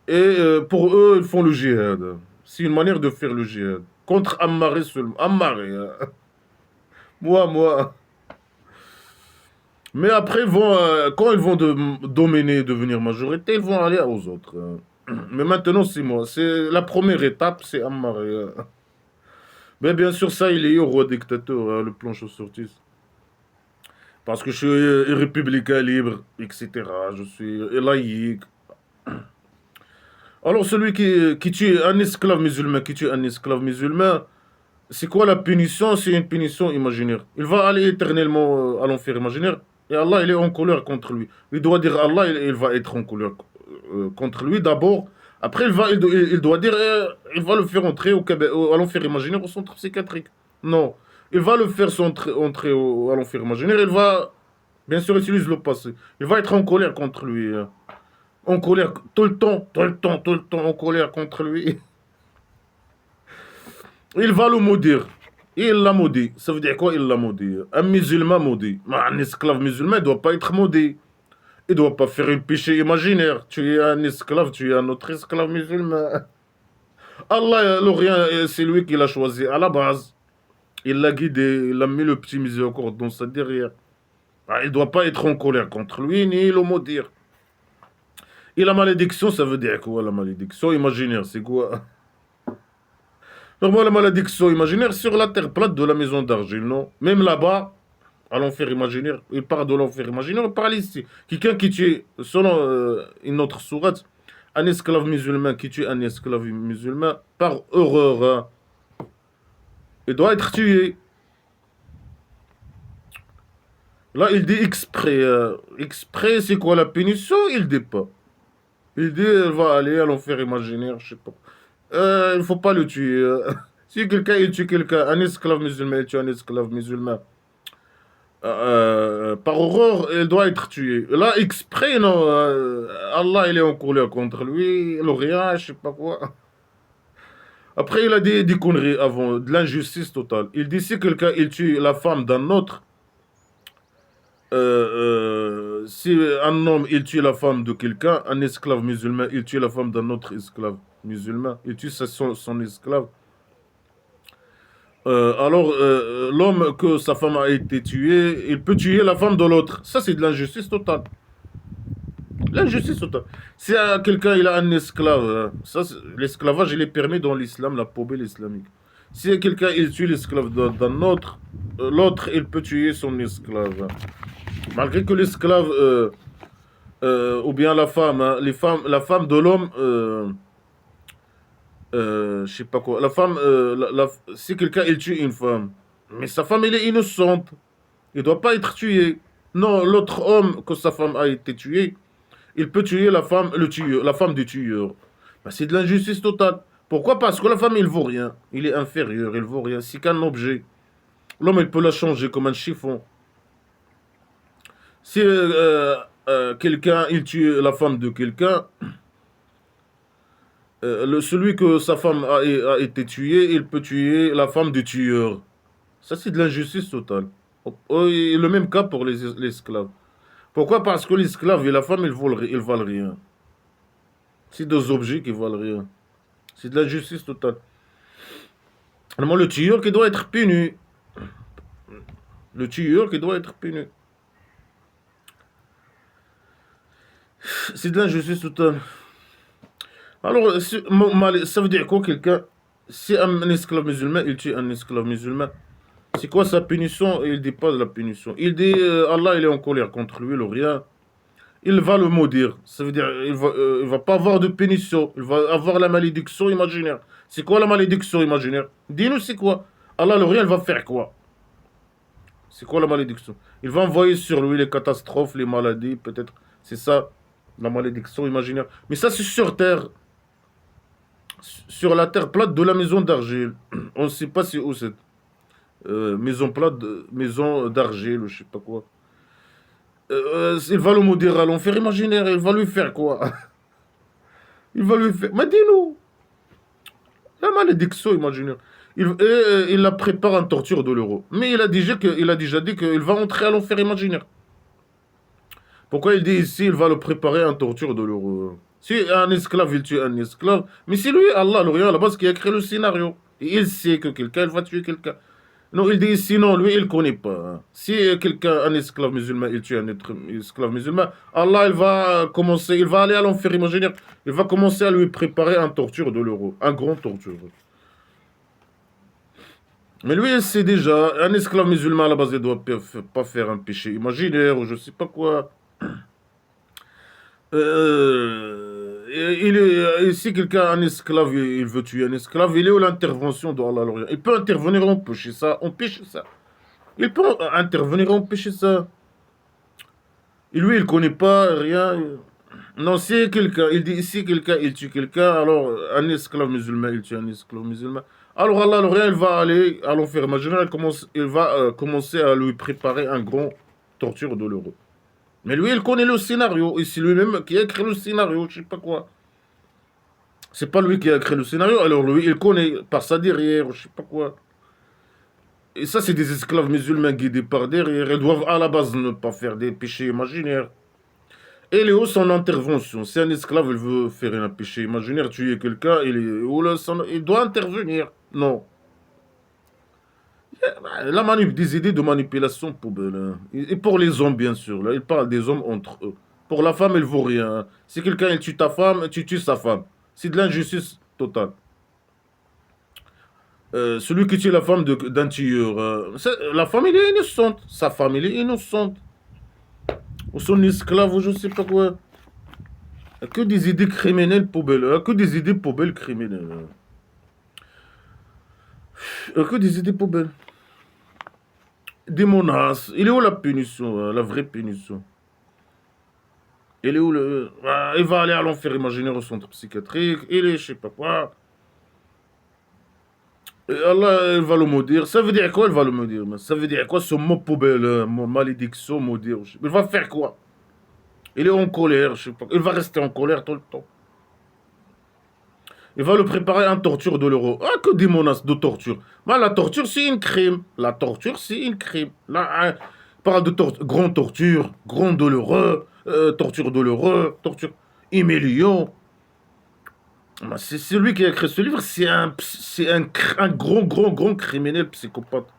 Et pour eux, ils font le djihad. C'est une manière de faire le djihad. Contre Ammaré seulement. Ammaré. Hein. Moi. Mais après, quand ils vont dominer, devenir majorité, ils vont aller aux autres. Hein. Mais maintenant, c'est moi. C'est la première étape, c'est Ammaré. Hein. Mais bien sûr, ça, il est au roi dictateur, hein, le plan chauve-sur-6. Parce que je suis républicain libre, etc. Je suis laïque. Alors, celui qui tue un esclave musulman, qui tue un esclave musulman, c'est quoi la punition? C'est une punition imaginaire. Il va aller éternellement à l'enfer imaginaire. Et Allah, il est en colère contre lui. Il doit dire Allah, il va être en colère contre lui d'abord. Après, il doit dire, il va le faire entrer à l'enfer imaginaire au centre psychiatrique. Non. Il va le faire entrer à l'enfer imaginaire. Il va, bien sûr, utiliser le passé. Il va être en colère contre lui. En colère tout le temps, en colère contre lui. Il va le maudire. Il l'a maudit. Ça veut dire quoi, il l'a maudit? Un musulman maudit. Mais un esclave musulman ne doit pas être maudit. Il ne doit pas faire un péché imaginaire. Tu es un esclave, tu es un autre esclave musulman. Allah, l'Orient, c'est lui qui l'a choisi à la base. Il l'a guidé, il a mis le petit miséricorde dans sa derrière. Il ne doit pas être en colère contre lui, ni le maudire. Et la malédiction, ça veut dire quoi, la malédiction imaginaire? C'est quoi? Normalement, la malédiction imaginaire sur la terre plate de la maison d'argile, non? Même là-bas, à l'enfer imaginaire, il part de l'enfer imaginaire, il parle ici. Quelqu'un qui tue, selon une autre sourate, un esclave musulman qui tue un esclave musulman, par horreur, hein, il doit être tué. Là, il dit exprès. Exprès, c'est quoi la punition? Il dit pas. Il dit, elle va aller à l'enfer imaginaire, je sais pas. Il ne faut pas le tuer. Si quelqu'un il tue quelqu'un, un esclave musulman, il tue un esclave musulman, par horreur, il doit être tué. Là, exprès, non. Allah, il est en colère contre lui, il rien, je sais pas quoi. Après, il a dit des conneries avant, de l'injustice totale. Il dit si quelqu'un il tue la femme d'un autre, si un homme il tue la femme de quelqu'un, un esclave musulman il tue la femme d'un autre esclave musulman, il tue son esclave. Alors, l'homme que sa femme a été tuée, il peut tuer la femme de l'autre. Ça, c'est de l'injustice totale. L'injustice totale. Si quelqu'un il a un esclave, l'esclavage il est permis dans l'islam, la poubelle islamique. Si quelqu'un il tue l'esclave d'un autre, l'autre il peut tuer son esclave. Malgré que l'esclave, ou bien la femme, hein, la femme de l'homme, je sais pas quoi, la femme, si quelqu'un il tue une femme, mais sa femme elle est innocente, il doit pas être tué. Non, l'autre homme que sa femme a été tuée, il peut tuer la femme, le tueur, la femme du tueur. Ben, c'est de l'injustice totale. Pourquoi? Parce que la femme, il vaut rien. Il est inférieur, il vaut rien. C'est qu'un objet. L'homme, il peut la changer comme un chiffon. Si quelqu'un, il tue la femme de quelqu'un, celui que sa femme a été tué, il peut tuer la femme du tueur. Ça, c'est de l'injustice totale. Et le même cas pour les esclaves. Pourquoi? Parce que l'esclave et la femme, ils valent rien. C'est deux objets qui valent rien. C'est de l'injustice totale. Normalement, le tueur qui doit être puni. Le tueur qui doit être puni. C'est de l'injustice totale. Alors, ça veut dire quoi quelqu'un... Si un esclave musulman, il tue un esclave musulman, c'est quoi sa punition? Il dit pas de la punition. Il dit Allah, il est en colère contre lui, le rien. Il va le maudire. Ça veut dire il va pas avoir de punition. Il va avoir la malédiction imaginaire. C'est quoi la malédiction imaginaire? Dis-nous, c'est quoi? Allah, le rien, il va faire quoi? C'est quoi la malédiction? Il va envoyer sur lui les catastrophes, les maladies, peut-être. C'est ça, la malédiction imaginaire. Mais ça, c'est sur terre. Sur la terre plate de la maison d'argile. On ne sait pas c'est où cette maison plate, maison d'argile, ou je sais pas quoi. Il va le maudire à l'enfer imaginaire. Il va lui faire quoi? Il va lui faire. Mais dis-nous, la malédiction imaginaire. Il la prépare en torture de l'euro. Mais il a déjà dit qu'il va entrer à l'enfer imaginaire. Pourquoi il dit ici, il va le préparer en torture de l'euro? Si un esclave, il tue un esclave, mais c'est lui, Allah, le rien à la base, qui a créé le scénario. Et il sait que quelqu'un, il va tuer quelqu'un. Non, il dit ici, non, lui, il ne connaît pas. Hein. Si quelqu'un, un esclave musulman, il tue un esclave musulman, Allah, il va commencer, il va aller à l'enfer imaginaire. Il va commencer à lui préparer un torture de l'euro. Un grand torture. Mais lui, il sait déjà, un esclave musulman, à la base, il ne doit pas faire un péché imaginaire ou je ne sais pas quoi. Si quelqu'un, un esclave, il veut tuer un esclave, il est où l'intervention d'Allah? Il peut intervenir, empêcher ça, empêcher ça. Il peut intervenir, empêcher ça. Et lui, il connaît pas rien. Non, si quelqu'un, il dit si quelqu'un, il tue quelqu'un, alors un esclave musulman, il tue un esclave musulman. Alors Allah, le rien, il va aller à l'enfer imaginaire, il va commencer à lui préparer un grand torture douloureux. Mais lui, il connaît le scénario. Et c'est lui-même qui a écrit le scénario, je sais pas quoi. C'est pas lui qui a créé le scénario, alors lui, il connaît par sa derrière, je sais pas quoi. Et ça, c'est des esclaves musulmans guidés par derrière. Ils doivent à la base ne pas faire des péchés imaginaires. Et il est où son intervention? Si un esclave il veut faire un péché imaginaire, tuer quelqu'un, il doit intervenir. Non. La des idées de manipulation poubelle. Hein. Et pour les hommes, bien sûr. Là, il parle des hommes entre eux. Pour la femme, il vaut rien. Si quelqu'un il tue ta femme, tu tues sa femme. C'est de l'injustice totale. Celui qui tue la femme d'un tueur, la femme, elle est innocente. Sa femme, elle est innocente. Ou son esclave, ou je sais pas quoi. Que des idées criminelles poubelles. Que des idées poubelles criminelles. Que des idées poubelles. Des menaces. Il est où la punition, la vraie punition? Il est où le... il va aller à l'enfer imaginaire au centre psychiatrique. Il est je sais pas quoi. Et Allah, il va le maudire. Ça veut dire quoi, il va le maudire? Ça veut dire quoi, ce mot poubelle, malédiction, maudire? Il va faire quoi? Il est en colère, je sais pas. Il va rester en colère tout le temps. Il va le préparer en torture de l'euro. Ah, que des menaces de torture. Bah, la torture, c'est un crime. La torture, c'est un crime. Là, hein, parle de grande torture, grand douloureux, torture douloureuse, torture humiliant. Bah, c'est celui qui a écrit ce livre, un grand criminel psychopathe.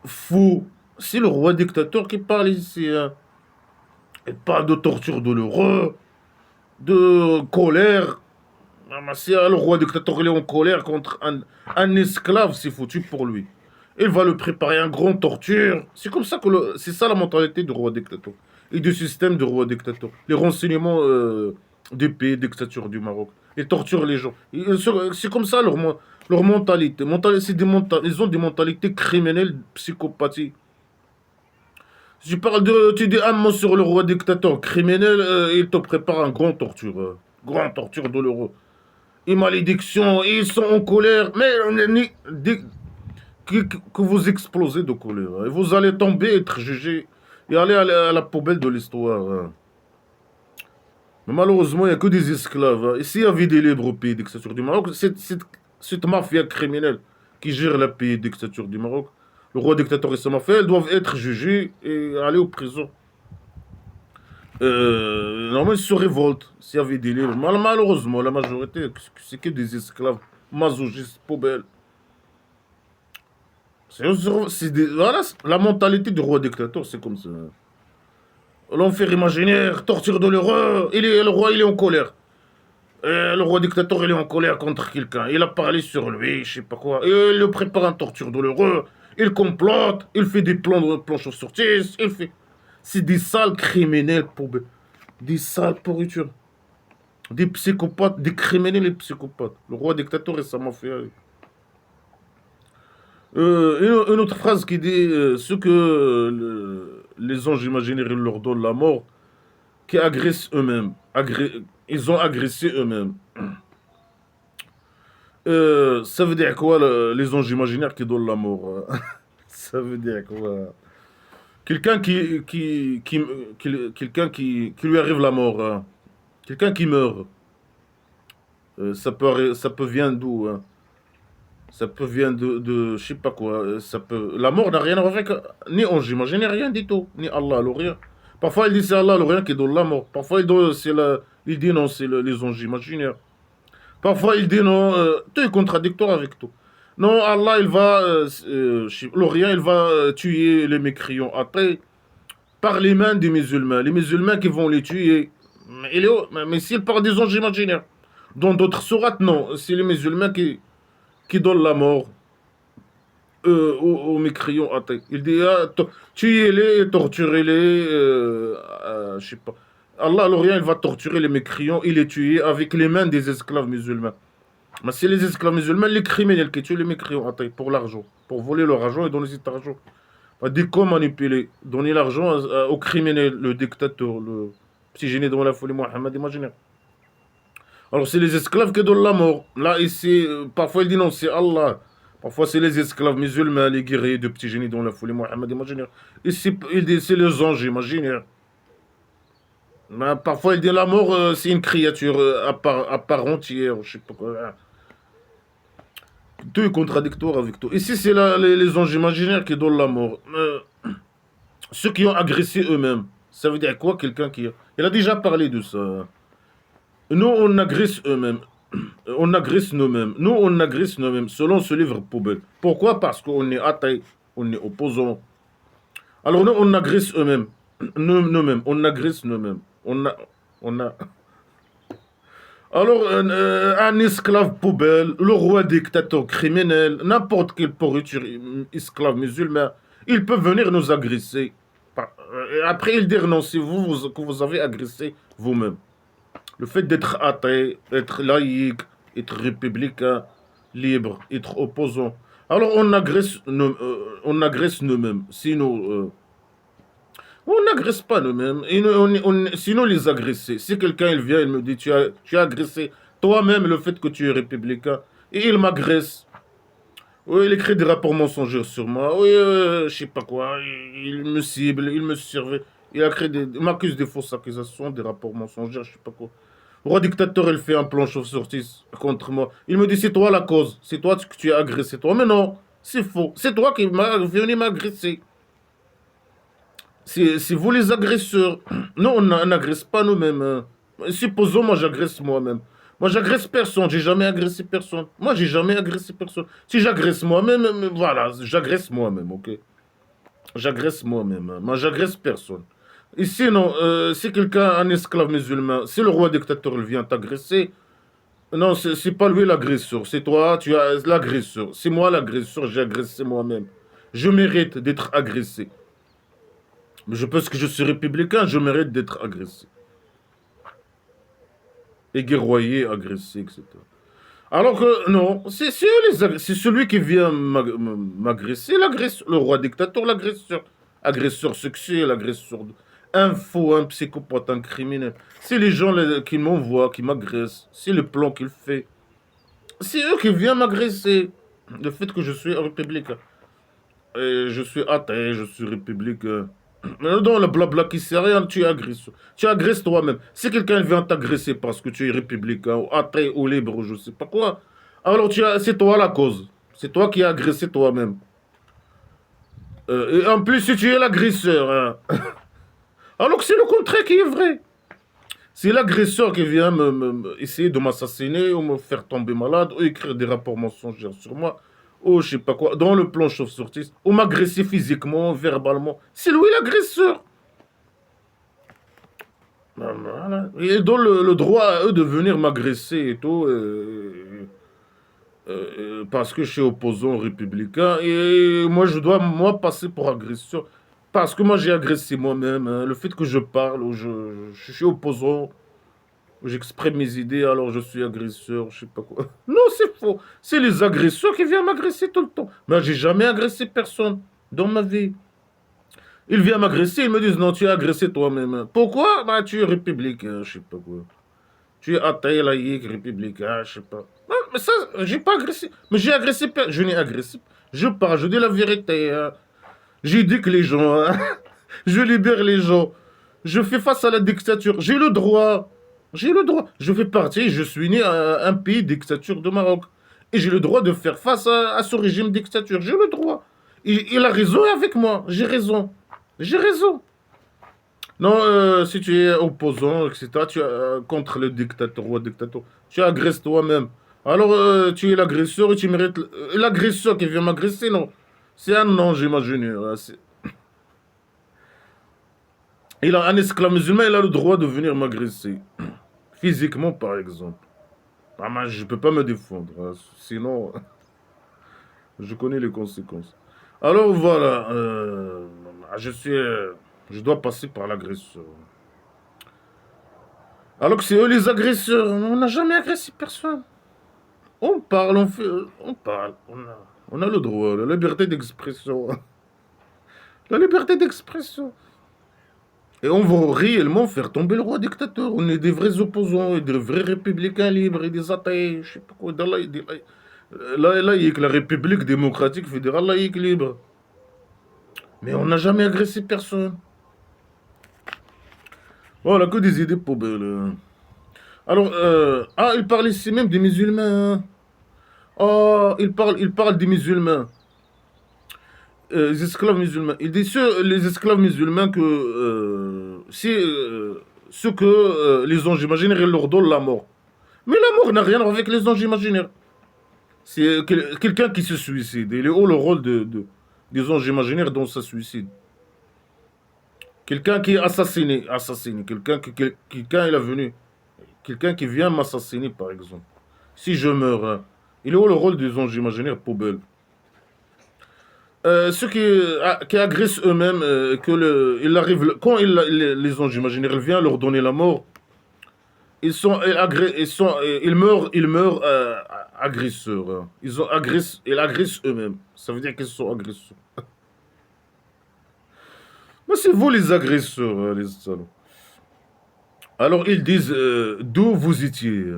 Fou. C'est le roi dictateur qui parle ici. Hein. Il parle de torture douloureuse, de colère. Ah, mais si le roi dictateur il est en colère contre un esclave, c'est foutu pour lui. Il va le préparer un grand torture. C'est comme ça que c'est ça la mentalité du roi dictateur et du système du roi dictateur. Les renseignements des pays dictature du Maroc. Ils torturent les gens. C'est comme ça leur mentalité. Ils ont des mentalités criminelles, psychopathiques. Tu dis un mot sur le roi dictateur criminel, il te prépare un grand torture. Grand torture douloureux. Et malédiction, et ils sont en colère. Mais que vous explosez de colère. Hein. Et vous allez tomber, être jugé, et aller à la poubelle de l'histoire. Hein. Mais malheureusement, il n'y a que des esclaves. Hein. Ici, il y avait des libres au pays dictature du Maroc. Cette mafia criminelle qui gère le pays dictature du Maroc, le roi dictateur et sa mafia, elles doivent être jugées et aller aux prisons. Normalement, ils se révoltent s'il y avait des livres. Malheureusement, la majorité, c'est que des esclaves, masochistes, poubelles. Voilà, la mentalité du roi dictateur, c'est comme ça. L'enfer imaginaire, torture douloureuse, le roi, il est en colère. Le roi dictateur, il est en colère contre quelqu'un. Il a parlé sur lui, je sais pas quoi. Il le prépare une torture douloureuse. Il complote, il fait des plans de planches sorties, il fait... C'est des sales criminels, des sales pourritures. Des psychopathes, des criminels et psychopathes. Le roi dictateur et sa mafia. Une autre phrase qui dit ce que les anges imaginaires ils leur donnent la mort, qui agressent eux-mêmes. Ils ont agressé eux-mêmes. Ça veut dire quoi les anges imaginaires qui donnent la mort? Ça veut dire quoi? Quelqu'un qui lui arrive la mort. Quelqu'un qui meurt. Ça peut venir d'où? Ça peut venir de je sais pas quoi. La mort n'a rien à voir avec ni ange imaginaire, rien du tout. Ni Allah, le rien. Parfois il dit c'est Allah, le rien qui donne la mort. Parfois il dit non, c'est les anges imaginaires. Parfois, il dit non, tout est contradictoire avec tout. Non, Allah, l'Orient, il va tuer les mécréants athées par les mains des musulmans. Les musulmans qui vont les tuer. Mais s'il parle des anges imaginaires. Dans d'autres sourates, non. C'est les musulmans qui donnent la mort aux mécréants athées. Il dit, tuez-les, torturez-les, je sais pas. Allah, l'Orient, il va torturer les mécréants et les tuer avec les mains des esclaves musulmans. Mais c'est les esclaves musulmans, les criminels qui tuent les mécréants pour l'argent, pour voler leur argent et donner cet argent. Des cons manipulés, donner l'argent aux criminels, le dictateur, le petit génie dans la folie Mohammed, imaginez. Alors c'est les esclaves qui donnent la mort. Là, ici, parfois il dit non, c'est Allah. Parfois c'est les esclaves musulmans, les guerriers de petits génies dans la folie Mohammed, imaginez. Ici, il dit c'est les anges, imaginez. Parfois, il dit la mort, c'est une créature à part entière, je sais pas quoi. Tout est contradictoire avec tout. Ici, c'est les anges imaginaires qui donnent la mort. Ceux qui ont agressé eux-mêmes. Ça veut dire quoi, quelqu'un qui... Il a déjà parlé de ça. Nous, on agresse eux-mêmes. On agresse nous-mêmes. Nous, on agresse nous-mêmes, selon ce livre poubelle. Pourquoi? Parce qu'on est athée, on est opposant. Alors nous, on agresse eux-mêmes. Nous-mêmes, on agresse nous-mêmes. On a... Alors, un esclave poubelle, le roi dictateur criminel, n'importe quel pourriture esclave musulman, il peut venir nous agresser. Après, il dit non, c'est vous que vous avez agressé vous-même. Le fait d'être athée, être laïque, être républicain, libre, être opposant. Alors, on agresse nous-mêmes. Sinon... on n'agresse pas nous-mêmes. Sinon, les agresser. Si quelqu'un il vient, il me dit tu as agressé toi-même le fait que tu es républicain, et il m'agresse. Oui, il écrit des rapports mensongers sur moi. Oui, je sais pas quoi. Il me cible, il me surveille. Il m'accuse des fausses accusations, des rapports mensongers, je sais pas quoi. Le roi dictateur, il fait un plan chauve-sortie contre moi. Il me dit c'est toi la cause. C'est toi que tu as agressé toi. Mais non, c'est faux. C'est toi qui m'as venu m'agresser. C'est vous les agresseurs. Nous, on n'agresse pas nous-mêmes. Supposons, moi, j'agresse moi-même. Moi, j'agresse personne. J'ai jamais agressé personne. Moi, j'ai jamais agressé personne. Si j'agresse moi-même, voilà, j'agresse moi-même, ok? J'agresse moi-même. Moi, j'agresse personne. Ici, non, si quelqu'un, un esclave musulman, si le roi dictateur il vient t'agresser, non, c'est pas lui l'agresseur. C'est toi, tu as l'agresseur. C'est moi l'agresseur, j'ai agressé moi-même. Je mérite d'être agressé. Mais je pense que je suis républicain, je mérite d'être agressé. Et guerroyer, agressé, etc. Alors que non, c'est celui qui vient m'agresser, le roi dictateur, l'agresseur. Agresseur sexuel, agresseur... Un faux, un psychopathe, un criminel. C'est les gens qui m'envoient, qui m'agressent. C'est le plan qu'il fait. C'est eux qui viennent m'agresser. Le fait que je suis républicain. Et je suis athée, je suis républicain. Dans le blabla qui sert à rien, tu agresses. Tu agresses toi-même. Si quelqu'un vient t'agresser parce que tu es républicain, ou athée, ou libre, ou je sais pas quoi, alors c'est toi la cause. C'est toi qui as agressé toi-même. Et en plus, si tu es l'agresseur, hein, alors que c'est le contraire qui est vrai. C'est l'agresseur qui vient essayer de m'assassiner, ou me faire tomber malade, ou écrire des rapports mensongers sur moi, ou je sais pas quoi, dans le plan chauve-souris, ou m'agresser physiquement, verbalement, c'est lui l'agresseur. Voilà. Ils donnent le droit à eux de venir m'agresser et tout, parce que je suis opposant républicain, et moi je dois, moi, passer pour agresseur, parce que moi j'ai agressé moi-même, hein. Le fait que je parle, ou je suis opposant, j'exprime mes idées, alors je suis agresseur, je sais pas quoi. Non, c'est faux. C'est les agresseurs qui viennent m'agresser tout le temps. Mais j'ai jamais agressé personne dans ma vie. Ils viennent m'agresser, ils me disent non, tu es agressé toi-même. Pourquoi? Bah, tu es républicain, je sais pas quoi. Tu es athée, laïque, républicain, je sais pas. Non, mais ça, j'ai pas agressé. Mais j'ai agressé, je n'ai agressé. Je parle, je dis la vérité, hein. J'éduque les gens, hein. Je libère les gens. Je fais face à la dictature. J'ai le droit. J'ai le droit. Je fais partie, je suis né à un pays dictature de Maroc. Et j'ai le droit de faire face à ce régime dictature. J'ai le droit. Il a raison avec moi. J'ai raison. J'ai raison. Non, si tu es opposant, etc., tu es contre le dictateur ou le dictateur, tu agresses toi-même. Alors, tu es l'agresseur et tu mérites. L'agresseur qui vient m'agresser, non. C'est un ange imaginaire. Il a un esclave musulman, il a le droit de venir m'agresser. Physiquement, par exemple. Ah, moi, je ne peux pas me défendre, hein. Sinon, je connais les conséquences. Alors voilà, je dois passer par l'agresseur. Alors que c'est eux les agresseurs. On n'a jamais agressé personne. On parle, on fait, on parle. On a le droit, la liberté d'expression. La liberté d'expression. Et on va réellement faire tomber le roi dictateur. On est des vrais opposants, et des vrais républicains libres, et des athées, je sais pas quoi, laïque, la République démocratique fédérale laïque libre. Mais on n'a jamais agressé personne. Voilà, que des idées poubelles, hein. Alors, il parle ici même des musulmans, hein. Oh, il parle des musulmans. Les esclaves musulmans. Il dit les esclaves musulmans que c'est ceux que les anges imaginaires ils leur donnent la mort. Mais la mort n'a rien à voir avec les anges imaginaires. C'est quelqu'un qui se suicide. Il est où le rôle des anges imaginaires dans sa suicide? Quelqu'un qui est assassiné. Quelqu'un il est venu. Quelqu'un qui vient m'assassiner, par exemple. Si je meurs, hein, il est où le rôle des anges imaginaires poubelle? Ceux qui agressent eux-mêmes, il arrive, quand les anges imaginaires ils viennent leur donner la mort, ils meurent agresseurs, hein. Ils agressent eux-mêmes. Ça veut dire qu'ils sont agresseurs. Mais c'est vous les agresseurs, hein, les salauds. Alors ils disent d'où vous étiez.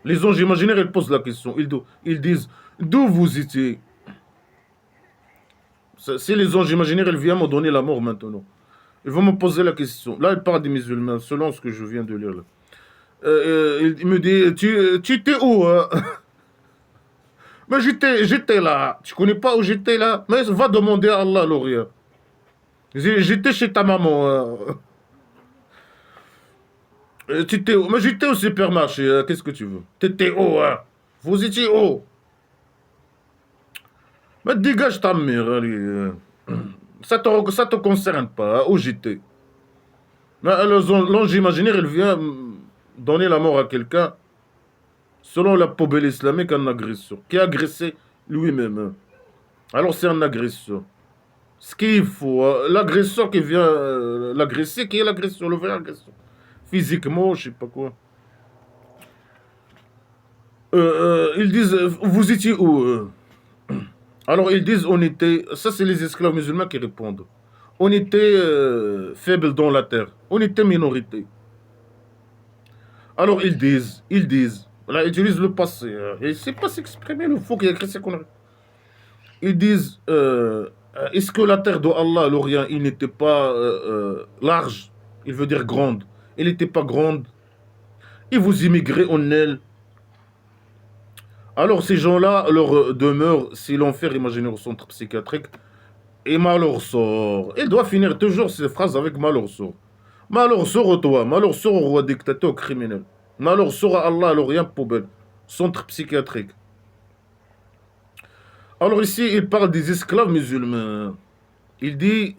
Les anges imaginaires ils posent la question. Ils disent d'où vous étiez. Si les anges imaginaires ils viennent me donner la mort maintenant, ils vont me poser la question. Là, il parle des musulmans, selon ce que je viens de lire là. Il me dit, tu étais où, hein? Mais j'étais là. Tu connais pas où j'étais là? Mais va demander à Allah, Lauria. J'étais chez ta maman, hein. Tu étais où? Mais j'étais au supermarché, hein. Qu'est-ce que tu veux? T'étais où, hein? Vous étiez où? Mais dégage ta mère, allez, ça te concerne pas, hein, où j'étais. L'ange imaginaire, il vient donner la mort à quelqu'un, selon la poubelle islamique, un agresseur, qui a agressé lui-même, hein. Alors c'est un agresseur. Ce qu'il faut, hein, l'agresseur qui vient l'agresser, qui est l'agresseur, le vrai agresseur. Physiquement, je sais pas quoi. Ils disent, vous étiez où? Alors ils disent, on était, ça c'est les esclaves musulmans qui répondent. On était faibles dans la terre, on était minorité. Alors ils disent, là ils utilisent le passé, hein. Et c'est pas s'exprimer le faux qui a écrit ces conneries. Ils disent, est-ce que la terre d'Allah, l'Orient, il n'était pas large? Il veut dire grande. Il n'était pas grande. Et vous immigrez en elle. Alors ces gens-là, leur demeure, c'est l'enfer imaginaire au centre psychiatrique. Et malheur sort. Il doit finir toujours ces phrases avec malheur sort. Malheur sort à toi, malheur sort au roi dictateur criminel. Malheur sort à Allah, à l'Orient poubelle. Centre psychiatrique. Alors ici, il parle des esclaves musulmans. Il dit,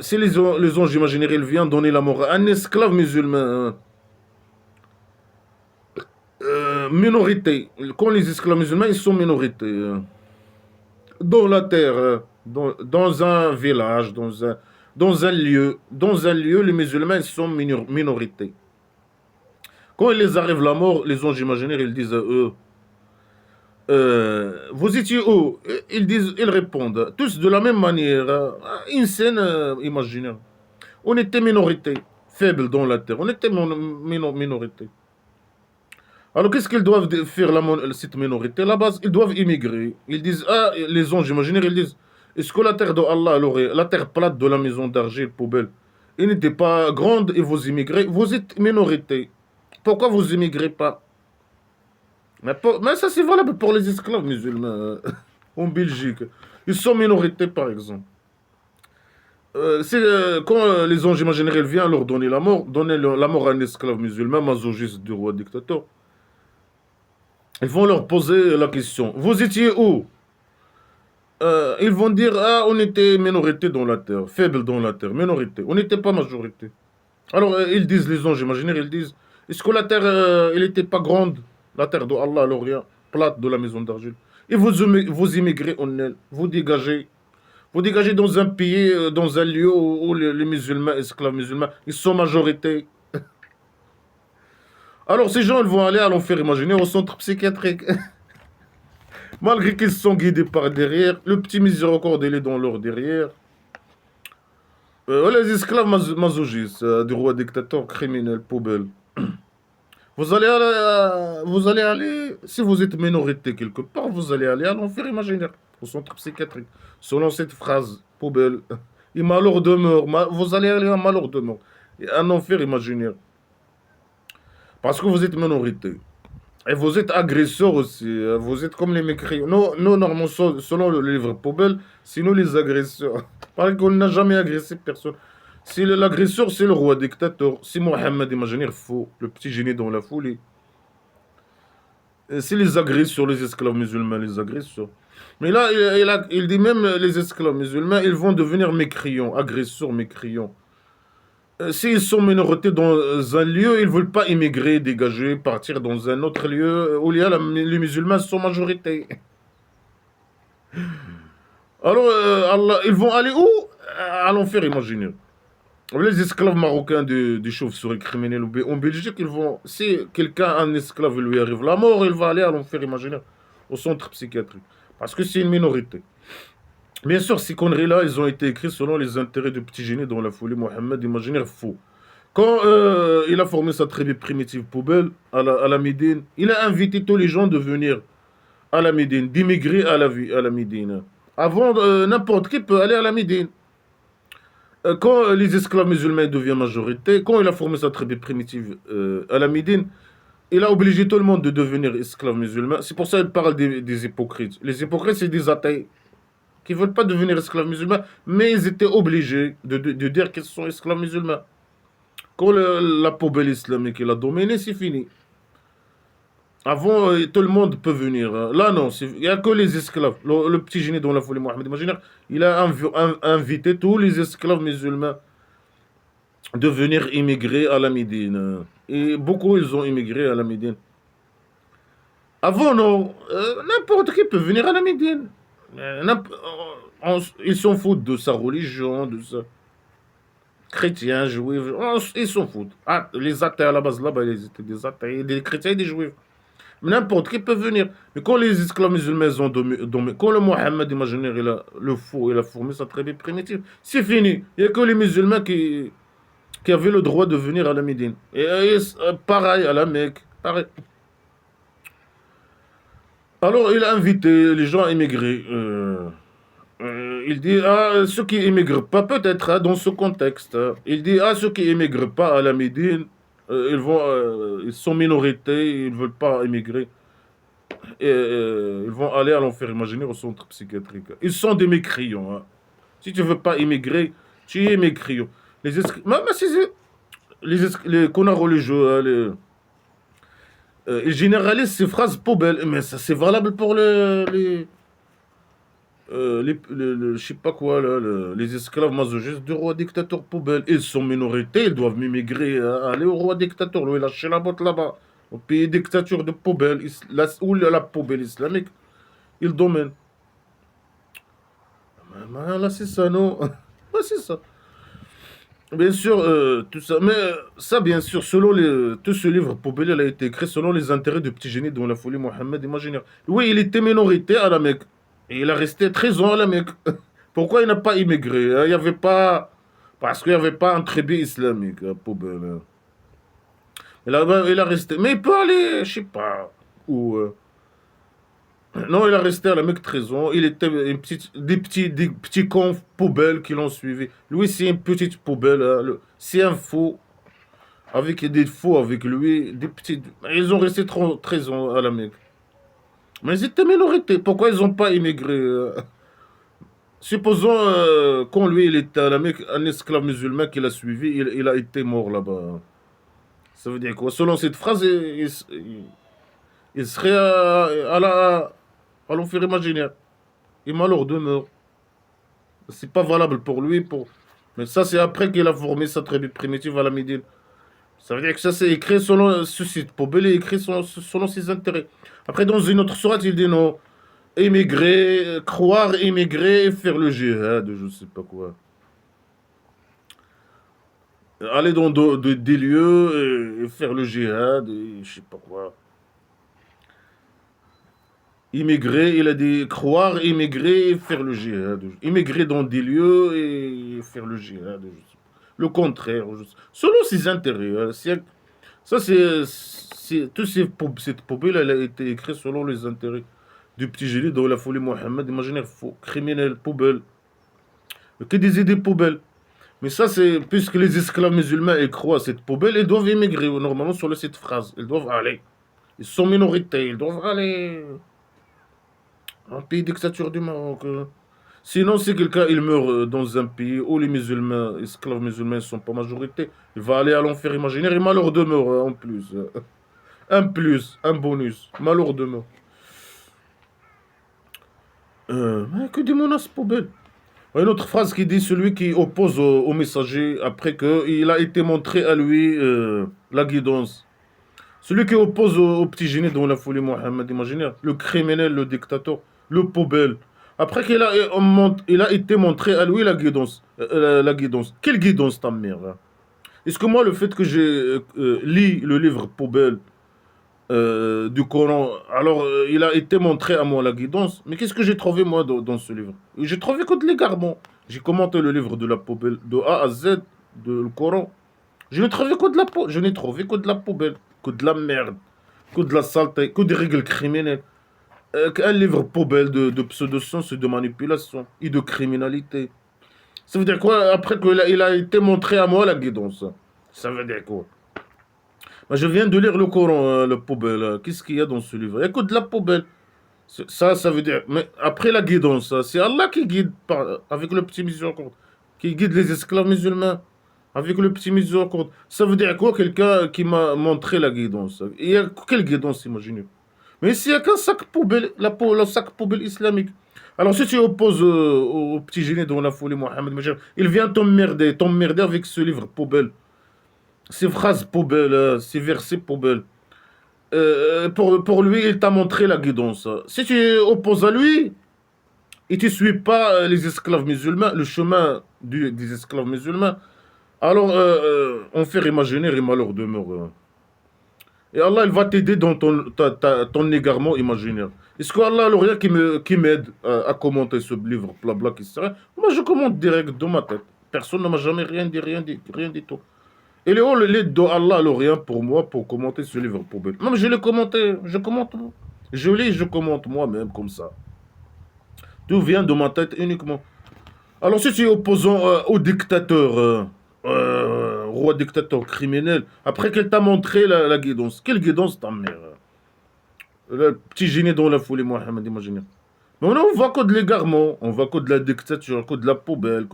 si les anges imaginaires, ils viennent donner la mort à un esclave musulman, minorité, quand les esclaves musulmans, ils sont minorités, dans la terre, dans un village, dans un lieu, les musulmans, ils sont minorités. Quand il les arrive la mort, les anges imaginaires, ils disent à eux, vous étiez où? Ils répondent, tous de la même manière, une scène imaginaire. On était minorité, faible dans la terre, on était minorité. Alors qu'est-ce qu'ils doivent faire, cette minorité? Là-bas, ils doivent immigrer. Ils disent, ah, les anges imaginaires, ils disent, est-ce que la terre de Allah, la terre plate de la maison d'argile, poubelle, elle n'était pas grande et vous immigrez? Vous êtes minorité. Pourquoi vous immigrez pas? Mais ça, c'est valable pour les esclaves musulmans en Belgique. Ils sont minorités, par exemple. Quand les anges imaginaires viennent leur donner la mort, la mort à un esclave musulman, masochiste du roi dictateur, ils vont leur poser la question. Vous étiez où? Ils vont dire, ah, on était minorité dans la terre, faible dans la terre, minorité. On n'était pas majorité. Alors, ils disent, les anges imaginaires, ils disent, est-ce que la terre, elle n'était pas grande? La terre de Allah, l'Orient, plate de la maison d'argile. Et vous immigrez en elle, vous dégagez. Vous dégagez dans un pays, dans un lieu où les musulmans, esclaves musulmans, ils sont majorité. Alors, ces gens, ils vont aller à l'enfer imaginaire, au centre psychiatrique. Malgré qu'ils sont guidés par derrière, le petit miséricorde, il est dans leur derrière. Les esclaves masochistes du roi dictateur criminel, poubelle. Vous allez aller, si vous êtes minorité quelque part, vous allez aller à l'enfer imaginaire, au centre psychiatrique. Selon cette phrase, poubelle. Et malheur demeure, vous allez aller à malheur demeure. Et un enfer imaginaire. Parce que vous êtes minorité. Et vous êtes agresseur aussi. Vous êtes comme les mécréants. Nous, normalement, selon le livre poubelle, c'est nous les agresseurs. Parce qu'on n'a jamais agressé personne. Si l'agresseur, c'est le roi dictateur. Si Mohamed, imaginaire faux, le petit génie dans la folie. C'est les agresseurs, les esclaves musulmans, les agresseurs. Mais là, il dit même les esclaves musulmans, ils vont devenir mécréants, agresseurs, mécréants. S'ils sont minorités dans un lieu, ils ne veulent pas immigrer, dégager, partir dans un autre lieu où les musulmans sont majorité. Alors, ils vont aller où? À l'enfer imaginaire. Les esclaves marocains des chauves-souris criminels en Belgique, ils vont. Si quelqu'un, un esclave, lui arrive la mort, il va aller à l'enfer imaginaire, au centre psychiatrique. Parce que c'est une minorité. Bien sûr, ces conneries-là, ils ont été écrits selon les intérêts du petit génie dans la folie Mohamed imaginaire faux. Quand il a formé sa tribu primitive poubelle à la Médine, il a invité tous les gens de venir à la Médine, d'immigrer à la Médine. Avant, n'importe qui peut aller à la Médine. Quand les esclaves musulmans deviennent majorité, quand il a formé sa tribu primitive à la Médine, il a obligé tout le monde de devenir esclaves musulmans. C'est pour ça qu'il parle des hypocrites. Les hypocrites, c'est des athées qui ne veulent pas devenir esclaves musulmans, mais ils étaient obligés de dire qu'ils sont esclaves musulmans. Quand la poubelle islamique il a dominé, c'est fini. Avant, tout le monde peut venir. Là, non, il n'y a que les esclaves. Le petit génie dans la folie Mohamed imaginaire, il a invité tous les esclaves musulmans de venir immigrer à la Médine. Et beaucoup, ils ont immigré à la Médine. Avant, non, n'importe qui peut venir à la Médine. Ils s'en foutent de sa religion, de ça. Chrétiens, juifs, ils s'en foutent. Ah, les athées à la base, là-bas, ils étaient des athées, des chrétiens et des juifs. N'importe qui peut venir. Mais quand les esclaves musulmans ont dominé, quand le Mohammed imaginaire, le faux, il a formé sa tribu primitive, c'est fini. Il n'y a que les musulmans qui avaient le droit de venir à la Médine. Et pareil à la Mecque, pareil. Alors il a invité les gens à immigrer. Il dit, ah, ceux qui immigrent pas, peut-être, hein, dans ce contexte. Il dit, ah, ceux qui immigrent pas à la Médine, ils sont minorités, ils ne veulent pas immigrer. Et, ils vont aller à l'enfer imaginaire au centre psychiatrique. Ils sont des mécréants. Hein. Si tu ne veux pas immigrer, tu es mécréant. Les connards religieux, hein, Il généralise ces phrases poubelles. Mais ça, c'est valable pour je sais pas quoi, là, les esclaves masochistes du roi dictateur poubelle. Ils sont minorités, ils doivent m'immigrer, aller au roi dictateur, lui, lâcher la botte là-bas. Au pays dictature de poubelle, où la poubelle islamique, il domine. Là, c'est ça, non? Ouais, c'est ça. Bien sûr, tout ça. Mais ça, bien sûr, tout ce livre poubelle, il a été écrit selon les intérêts du petit génie dont la folie Mohammed imaginaire. Oui, il était minorité à la Mecque. Et il a resté 13 ans à la Mecque. Pourquoi il n'a pas immigré, hein? Il n'y avait pas. Parce qu'il n'y avait pas un tribut islamique, poubelle, hein. Il a resté. Mais il peut aller, je sais pas, où. Non, il a resté à la Mecque 13 ans. Il était des petits cons poubelles qui l'ont suivi. Lui, c'est une petite poubelle, hein. C'est un faux, avec des faux avec lui, des petits. Ils ont resté 13 ans à la Mecque. Mais ils étaient minorité. Pourquoi ils n'ont pas immigré? Supposons quand lui il était à la Mecque, un esclave musulman qui l'a suivi, il a été mort là-bas. Ça veut dire quoi? Selon cette phrase, il serait à l'enfer imaginaire. Et malheur demeure. C'est pas valable pour lui. Mais ça, c'est après qu'il a formé sa tribu primitive à la Médine. Ça veut dire que ça, c'est écrit selon ce site. Pobel est écrit selon ses intérêts. Après, dans une autre sourate, il dit non. Émigrer, croire, émigrer et faire le jihad, je sais pas quoi. Aller dans des lieux et faire le jihad et je sais pas quoi. Immigrer, il a dit croire, immigrer et faire le jihad. Immigrer dans des lieux et faire le jihad. Le contraire. Selon ses intérêts, hein. Ça, cette poubelle, elle a été écrite selon les intérêts du petit génie dans la folie Mohammed. Imaginez, faux, criminel, poubelle. Que des idées poubelles. Mais ça, c'est puisque les esclaves musulmans ils croient à cette poubelle, ils doivent immigrer normalement sur cette phrase. Ils doivent aller. Ils sont minorités, ils doivent aller en pays dictature du Maroc. Sinon, si quelqu'un il meurt dans un pays où les musulmans, esclaves musulmans ne sont pas majorité, il va aller à l'enfer imaginaire et malheur demeure en plus. Un plus, un bonus, malheur demeure. Que des menaces poubelles. Une autre phrase qui dit celui qui oppose au messager après qu'il a été montré à lui la guidance. Celui qui oppose au petit génie dont la folie Mohammed imaginaire, le criminel, le dictateur, le poubelle. Après il a été montré à lui la guidance. La guidance. Quelle guidance ta mère, hein? Est-ce que moi, le fait que j'ai lu le livre poubelle du Coran. Alors, il a été montré à moi la guidance. Mais qu'est-ce que j'ai trouvé, moi, dans ce livre? J'ai trouvé que de l'égarement. J'ai commenté le livre de la poubelle, de A à Z, le Coran. Je n'ai trouvé que de je n'ai trouvé que de la poubelle, que de la merde, que de la saleté, que des règles criminelles. Un livre poubelle de pseudo-science et de manipulation et de criminalité. Ça veut dire quoi? Après qu'il a été montré à moi la guidance. Ça veut dire quoi? Je viens de lire le Coran, le poubelle. Qu'est-ce qu'il y a dans ce livre? Écoute, de la poubelle. Ça veut dire. Mais après la guidance, c'est Allah qui guide avec le petit miséricorde. Qui guide les esclaves musulmans avec le petit miséricorde. Ça veut dire quoi? Quelqu'un qui m'a montré la guidance. Il y a quelle guidance, imaginez? Mais s'il n'y a qu'un sac poubelle, le sac poubelle islamique. Alors si tu opposes au petit génie dont la folie Mohammed, il vient t'emmerder avec ce livre poubelle. Ces phrases poubelles, ces versets poubelles. Pour lui, il t'a montré la guidance. Si tu opposes à lui et tu ne suis pas les esclaves musulmans, le chemin des esclaves musulmans, alors enfer imaginaire et malheur demeure. Et Allah, il va t'aider dans ton égarement imaginaire. Est-ce que Allah, rien qui m'aide à commenter ce livre, blabla, qui serait? Moi, je commente direct de ma tête. Personne ne m'a jamais rien dit tout. Il est où l'aide d'Allah, alors rien pour moi, pour commenter ce livre poubelle? Non, mais je l'ai commenté, je commente. Je lis, je commente moi-même, comme ça. Tout vient de ma tête uniquement. Alors, si tu es opposant au dictateur, roi dictateur criminel, après qu'elle t'a montré la guidance, quelle guidance ta mère? Le petit génie dans la folie, Mohamed, imaginez. Mais on voit que de l'égarement, on voit que de la dictature, que de la poubelle,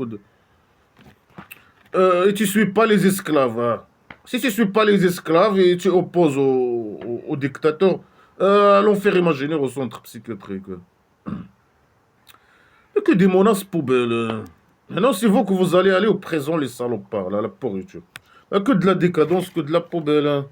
et tu suis pas les esclaves, hein. Si tu ne suis pas les esclaves et tu opposes aux dictateurs, à l'enfer imaginaire au centre psychiatrique. Et que des menaces poubelles. Maintenant, c'est vous que vous allez aller au présent, les salopards, là, la pourriture. Que de la décadence, que de la poubelle.